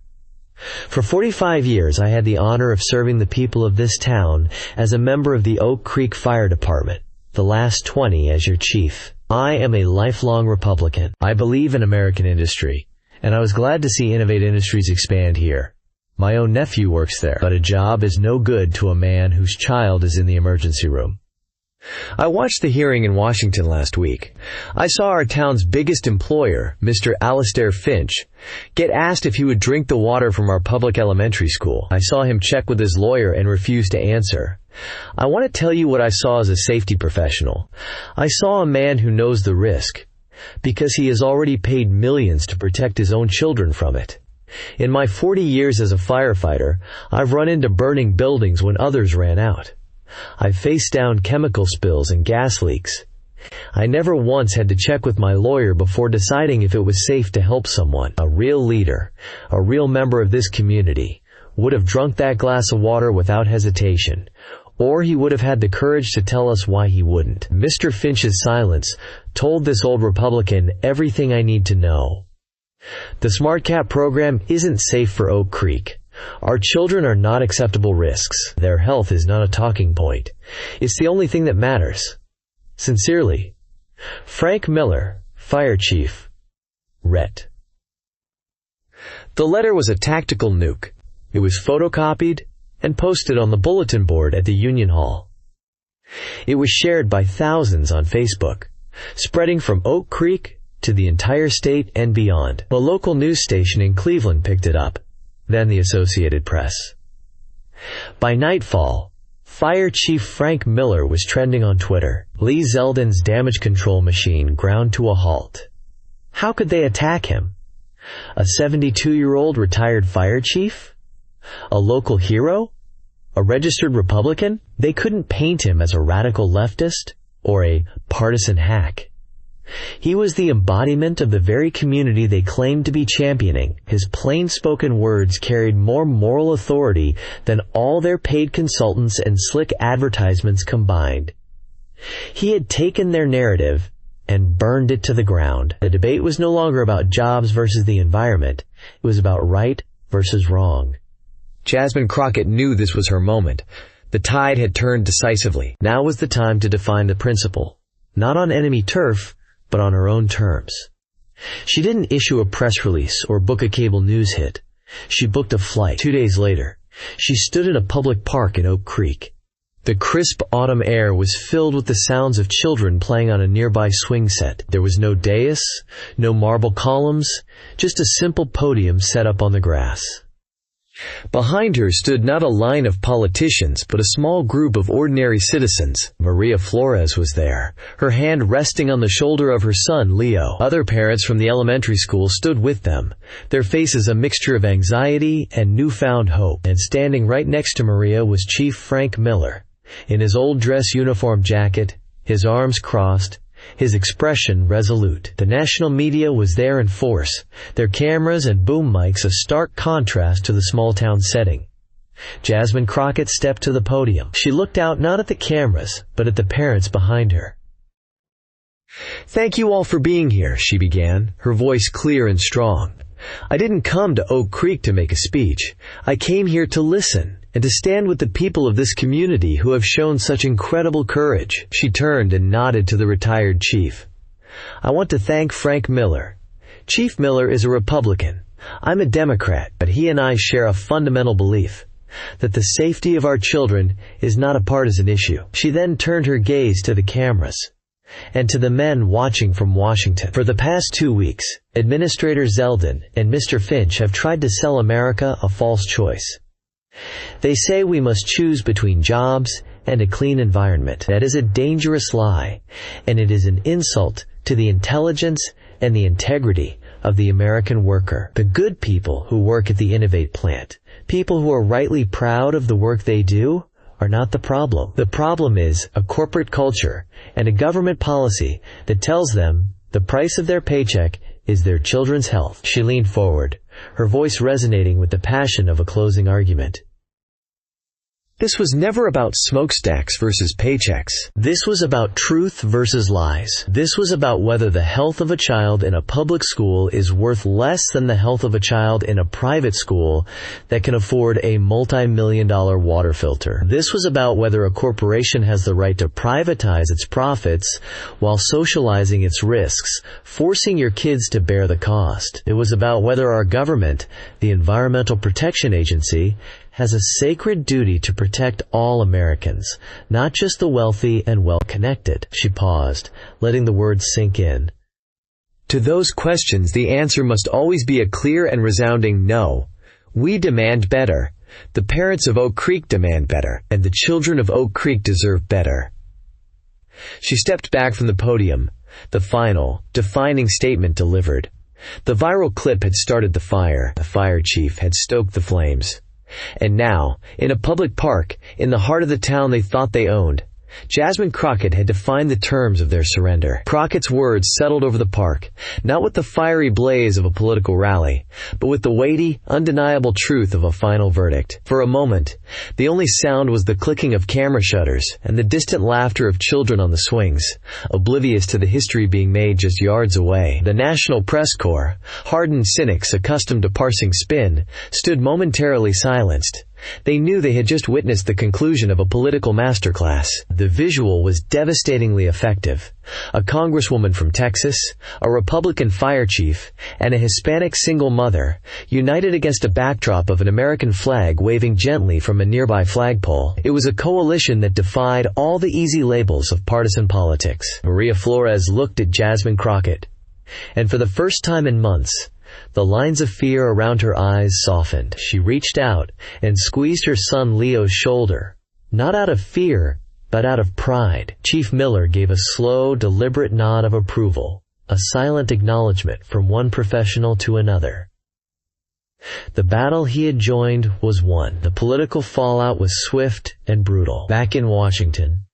For 45 years I had the honor of serving the people of this town as a member of the Oak Creek Fire Department, the last 20 as your chief. I am a lifelong Republican. I believe in American industry, and I was glad to see Innovate Industries expand here. My own nephew works there, but a job is no good to a man whose child is in the emergency room. I watched the hearing in Washington last week. I saw our town's biggest employer, Mr. Alastair Finch, get asked if he would drink the water from our public elementary school. I saw him check with his lawyer and refuse to answer. I want to tell you what I saw as a safety professional. I saw a man who knows the risk, because he has already paid millions to protect his own children from it. In my 40 years as a firefighter, I've run into burning buildings when others ran out. I've faced down chemical spills and gas leaks. I never once had to check with my lawyer before deciding if it was safe to help someone. A real leader, a real member of this community, would have drunk that glass of water without hesitation, or he would have had the courage to tell us why he wouldn't." Mr. Finch's silence told this old Republican everything I need to know. The SmartCap program isn't safe for Oak Creek. Our children are not acceptable risks. Their health is not a talking point. It's the only thing that matters. Sincerely, Frank Miller, Fire Chief, Rhett. The letter was a tactical nuke. It was photocopied and posted on the bulletin board at the Union Hall. It was shared by thousands on Facebook, spreading from Oak Creek to the entire state and beyond. A local news station in Cleveland picked it up, then the Associated Press. By nightfall, Fire Chief Frank Miller was trending on Twitter. Lee Zeldin's damage control machine ground to a halt. How could they attack him? A 72-year-old retired fire chief? A local hero? A registered Republican? They couldn't paint him as a radical leftist or a partisan hack. He was the embodiment of the very community they claimed to be championing. His plain-spoken words carried more moral authority than all their paid consultants and slick advertisements combined. He had taken their narrative and burned it to the ground. The debate was no longer about jobs versus the environment. It was about right versus wrong. Jasmine Crockett knew this was her moment. The tide had turned decisively. Now was the time to define the principle, not on enemy turf, but on her own terms. She didn't issue a press release or book a cable news hit. She booked a flight. 2 days later, she stood in a public park in Oak Creek. The crisp autumn air was filled with the sounds of children playing on a nearby swing set. There was no dais, no marble columns, just a simple podium set up on the grass. Behind her stood not a line of politicians, but a small group of ordinary citizens. Maria Flores was there, her hand resting on the shoulder of her son, Leo. Other parents from the elementary school stood with them, their faces a mixture of anxiety and newfound hope. And standing right next to Maria was Chief Frank Miller, in his old dress uniform jacket, his arms crossed, his expression resolute. The national media was there in force, their cameras and boom mics a stark contrast to the small-town setting. Jasmine Crockett stepped to the podium. She looked out not at the cameras, but at the parents behind her. "Thank you all for being here," she began, her voice clear and strong. "I didn't come to Oak Creek to make a speech. I came here to listen and to stand with the people of this community who have shown such incredible courage." She turned and nodded to the retired chief. "I want to thank Frank Miller. Chief Miller is a Republican. I'm a Democrat, but he and I share a fundamental belief that the safety of our children is not a partisan issue." She then turned her gaze to the cameras and to the men watching from Washington. "For the past 2 weeks, Administrator Zeldin and Mr. Finch have tried to sell America a false choice. They say we must choose between jobs and a clean environment. That is a dangerous lie, and it is an insult to the intelligence and the integrity of the American worker. The good people who work at the Innovate plant, people who are rightly proud of the work they do, are not the problem. The problem is a corporate culture and a government policy that tells them the price of their paycheck is their children's health." She leaned forward, her voice resonating with the passion of a closing argument. This was never about smokestacks versus paychecks. This was about truth versus lies. This was about whether the health of a child in a public school is worth less than the health of a child in a private school that can afford a multi-million-dollar water filter. This was about whether a corporation has the right to privatize its profits while socializing its risks, forcing your kids to bear the cost. It was about whether our government, the Environmental Protection Agency, has a sacred duty to protect all Americans, not just the wealthy and well-connected. She paused, letting the words sink in. To those questions, the answer must always be a clear and resounding no. We demand better. The parents of Oak Creek demand better, and the children of Oak Creek deserve better. She stepped back from the podium, the final, defining statement delivered. The viral clip had started the fire. The fire chief had stoked the flames. And now, in a public park, in the heart of the town they thought they owned, Jasmine Crockett had defined the terms of their surrender. Crockett's words settled over the park, not with the fiery blaze of a political rally, but with the weighty, undeniable truth of a final verdict. For a moment, the only sound was the clicking of camera shutters and the distant laughter of children on the swings, oblivious to the history being made just yards away. The National Press Corps, hardened cynics accustomed to parsing spin, stood momentarily silenced. They knew they had just witnessed the conclusion of a political masterclass. The visual was devastatingly effective. A congresswoman from Texas, a Republican fire chief, and a Hispanic single mother, united against a backdrop of an American flag waving gently from a nearby flagpole. It was a coalition that defied all the easy labels of partisan politics. Maria Flores looked at Jasmine Crockett, and for the first time in months, the lines of fear around her eyes softened. She reached out and squeezed her son Leo's shoulder, not out of fear, but out of pride. Chief Miller gave a slow, deliberate nod of approval, a silent acknowledgement from one professional to another. The battle he had joined was won. The political fallout was swift and brutal. Back in Washington,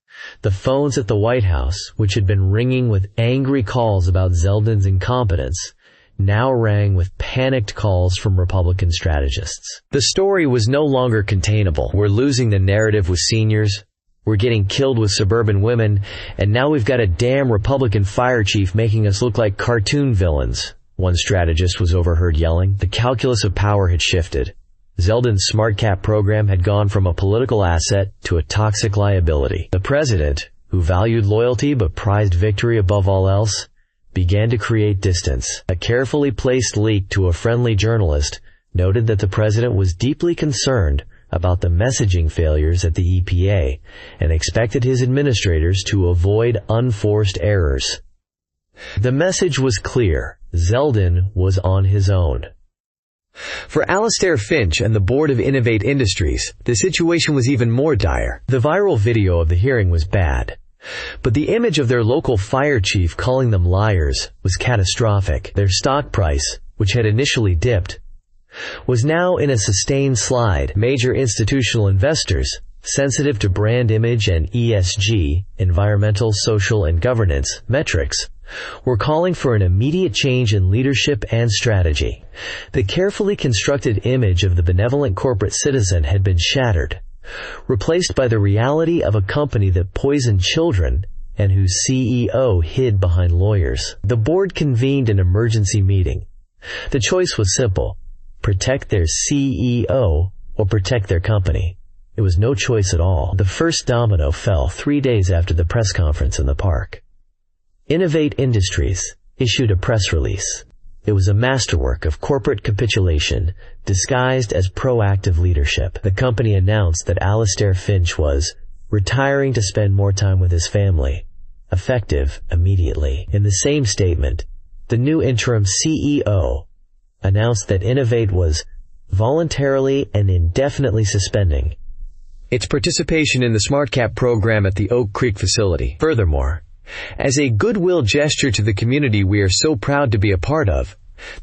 the phones at the White House, which had been ringing with angry calls about Zeldin's incompetence, now rang with panicked calls from Republican strategists. The story was no longer containable. We're losing the narrative with seniors, we're getting killed with suburban women, and now we've got a damn Republican fire chief making us look like cartoon villains, one strategist was overheard yelling. The calculus of power had shifted. Zeldin's SmartCap program had gone from a political asset to a toxic liability. The president, who valued loyalty but prized victory above all else, began to create distance. A carefully placed leak to a friendly journalist noted that the president was deeply concerned about the messaging failures at the EPA and expected his administrators to avoid unforced errors. The message was clear: Zeldin was on his own. For Alastair Finch and the board of Innovate Industries, the situation was even more dire. The viral video of the hearing was bad, but the image of their local fire chief calling them liars was catastrophic. Their stock price, which had initially dipped, was now in a sustained slide. Major institutional investors, sensitive to brand image and ESG, environmental, social, and governance metrics, We're calling for an immediate change in leadership and strategy. The carefully constructed image of the benevolent corporate citizen had been shattered, replaced by the reality of a company that poisoned children and whose CEO hid behind lawyers. The board convened an emergency meeting. The choice was simple: protect their CEO or protect their company. It was no choice at all. The first domino fell 3 days after the press conference in the park. Innovate Industries issued a press release. It was a masterwork of corporate capitulation disguised as proactive leadership. The company announced that Alastair Finch was retiring to spend more time with his family, effective immediately. In the same statement, the new interim CEO announced that Innovate was voluntarily and indefinitely suspending its participation in the SmartCap program at the Oak Creek facility. Furthermore, as a goodwill gesture to the community we are so proud to be a part of,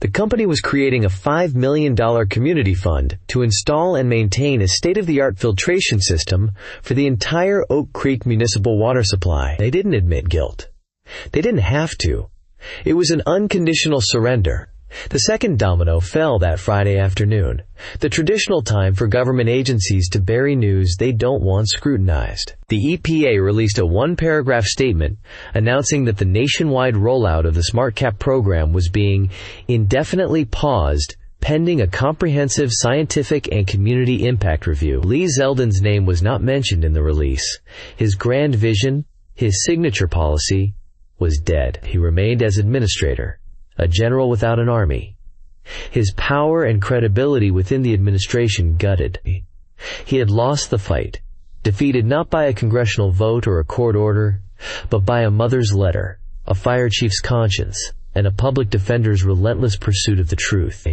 the company was creating a $5 million community fund to install and maintain a state-of-the-art filtration system for the entire Oak Creek municipal water supply. They didn't admit guilt. They didn't have to. It was an unconditional surrender. The second domino fell that Friday afternoon, the traditional time for government agencies to bury news they don't want scrutinized. The EPA released a one-paragraph statement announcing that the nationwide rollout of the SmartCap program was being indefinitely paused pending a comprehensive scientific and community impact review. Lee Zeldin's name was not mentioned in the release. His grand vision, his signature policy, was dead. He remained as administrator, a general without an army. His power and credibility within the administration gutted. He had lost the fight, defeated not by a congressional vote or a court order, but by a mother's letter, a fire chief's conscience, and a public defender's relentless pursuit of the truth.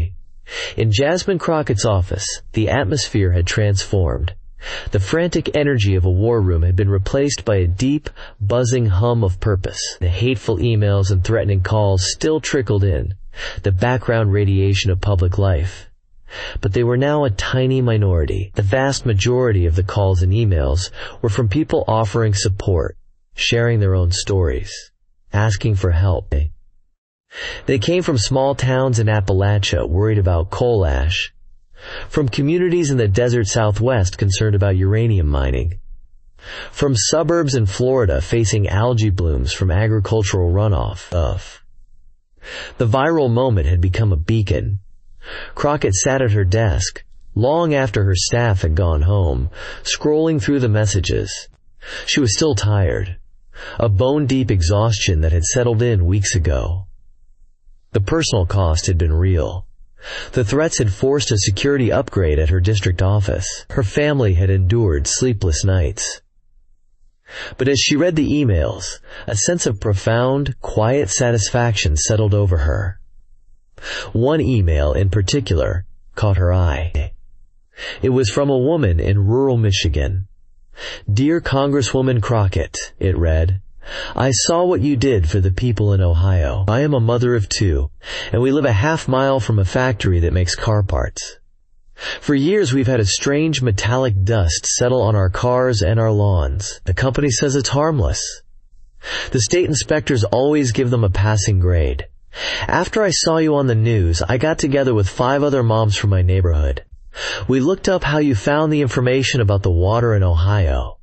In Jasmine Crockett's office, the atmosphere had transformed. The frantic energy of a war room had been replaced by a deep, buzzing hum of purpose. The hateful emails and threatening calls still trickled in, the background radiation of public life. But they were now a tiny minority. The vast majority of the calls and emails were from people offering support, sharing their own stories, asking for help. They came from small towns in Appalachia worried about coal ash, from communities in the desert Southwest concerned about uranium mining, from suburbs in Florida facing algae blooms from agricultural runoff. The viral moment had become a beacon. Crockett sat at her desk, long after her staff had gone home, scrolling through the messages. She was still tired, a bone-deep exhaustion that had settled in weeks ago. The personal cost had been real. The threats had forced a security upgrade at her district office. Her family had endured sleepless nights. But as she read the emails, a sense of profound, quiet satisfaction settled over her. One email in particular caught her eye. It was from a woman in rural Michigan. "Dear Congresswoman Crockett," it read, "I saw what you did for the people in Ohio. I am a mother of 2, and we live a half-mile from a factory that makes car parts. For years we've had a strange metallic dust settle on our cars and our lawns. The company says it's harmless. The state inspectors always give them a passing grade. After I saw you on the news, I got together with 5 other moms from my neighborhood. We looked up how you found the information about the water in Ohio.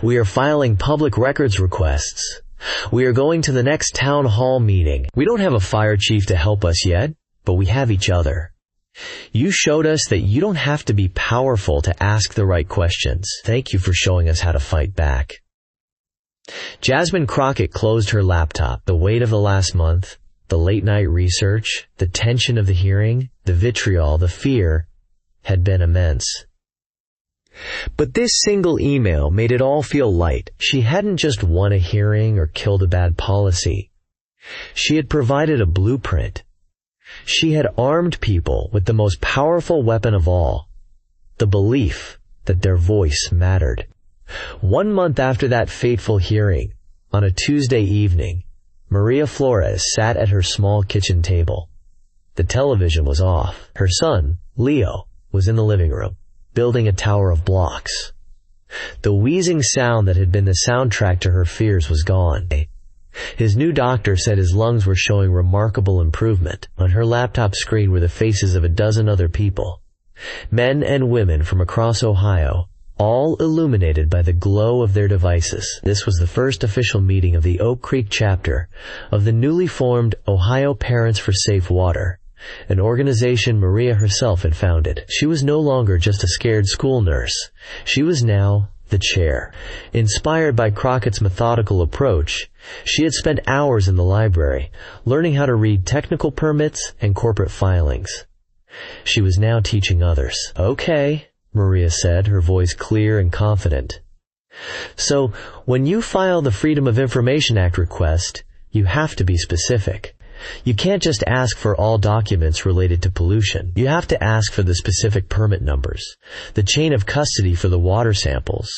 We are filing public records requests. We are going to the next town hall meeting. We don't have a fire chief to help us yet, but we have each other. You showed us that you don't have to be powerful to ask the right questions. Thank you for showing us how to fight back." Jasmine Crockett closed her laptop. The weight of the last month, the late-night research, the tension of the hearing, the vitriol, the fear, had been immense. But this single email made it all feel light. She hadn't just won a hearing or killed a bad policy. She had provided a blueprint. She had armed people with the most powerful weapon of all, the belief that their voice mattered. 1 month after that fateful hearing, on a Tuesday evening, Maria Flores sat at her small kitchen table. The television was off. Her son, Leo, was in the living room, building a tower of blocks. The wheezing sound that had been the soundtrack to her fears was gone. His new doctor said his lungs were showing remarkable improvement. On her laptop screen were the faces of a dozen other people, men and women from across Ohio, all illuminated by the glow of their devices. This was the first official meeting of the Oak Creek chapter of the newly formed Ohio Parents for Safe Water, an organization Maria herself had founded. She was no longer just a scared school nurse. She was now the chair. Inspired by Crockett's methodical approach, she had spent hours in the library, learning how to read technical permits and corporate filings. She was now teaching others. "Okay," Maria said, her voice clear and confident. "So, when you file the Freedom of Information Act request, you have to be specific. You can't just ask for all documents related to pollution. You have to ask for the specific permit numbers, the chain of custody for the water samples,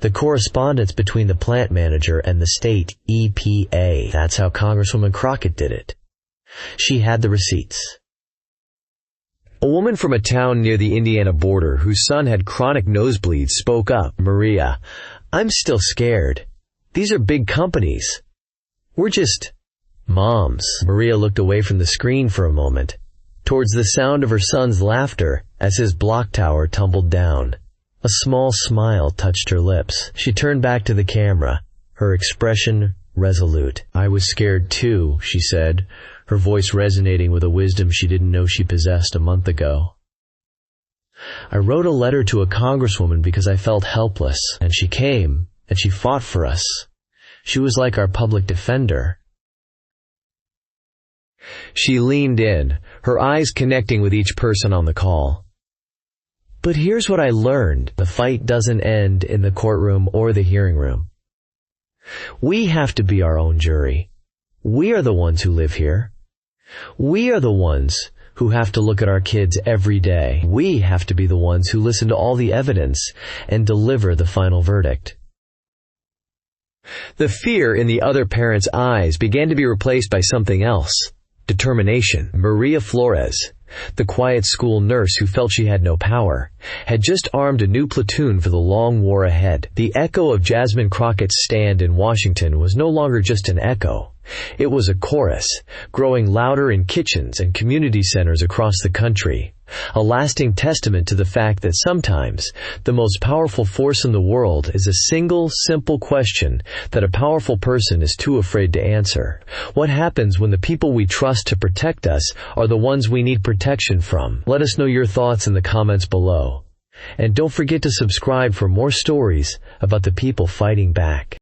the correspondence between the plant manager and the state EPA. That's how Congresswoman Crockett did it. She had the receipts." A woman from a town near the Indiana border whose son had chronic nosebleeds spoke up. "Maria, I'm still scared. These are big companies. We're just moms." Maria looked away from the screen for a moment, towards the sound of her son's laughter as his block tower tumbled down. A small smile touched her lips. She turned back to the camera, her expression resolute. "I was scared too," she said, her voice resonating with a wisdom she didn't know she possessed a month ago. "I wrote a letter to a congresswoman because I felt helpless, and she came, and she fought for us. She was like our public defender." She leaned in, her eyes connecting with each person on the call. "But here's what I learned. The fight doesn't end in the courtroom or the hearing room. We have to be our own jury. We are the ones who live here. We are the ones who have to look at our kids every day. We have to be the ones who listen to all the evidence and deliver the final verdict." The fear in the other parent's eyes began to be replaced by something else. Determination. Maria Flores, the quiet school nurse who felt she had no power, had just armed a new platoon for the long war ahead. The echo of Jasmine Crockett's stand in Washington was no longer just an echo. It was a chorus, growing louder in kitchens and community centers across the country, a lasting testament to the fact that sometimes the most powerful force in the world is a single, simple question that a powerful person is too afraid to answer. What happens when the people we trust to protect us are the ones we need protection from? Let us know your thoughts in the comments below. And don't forget to subscribe for more stories about the people fighting back.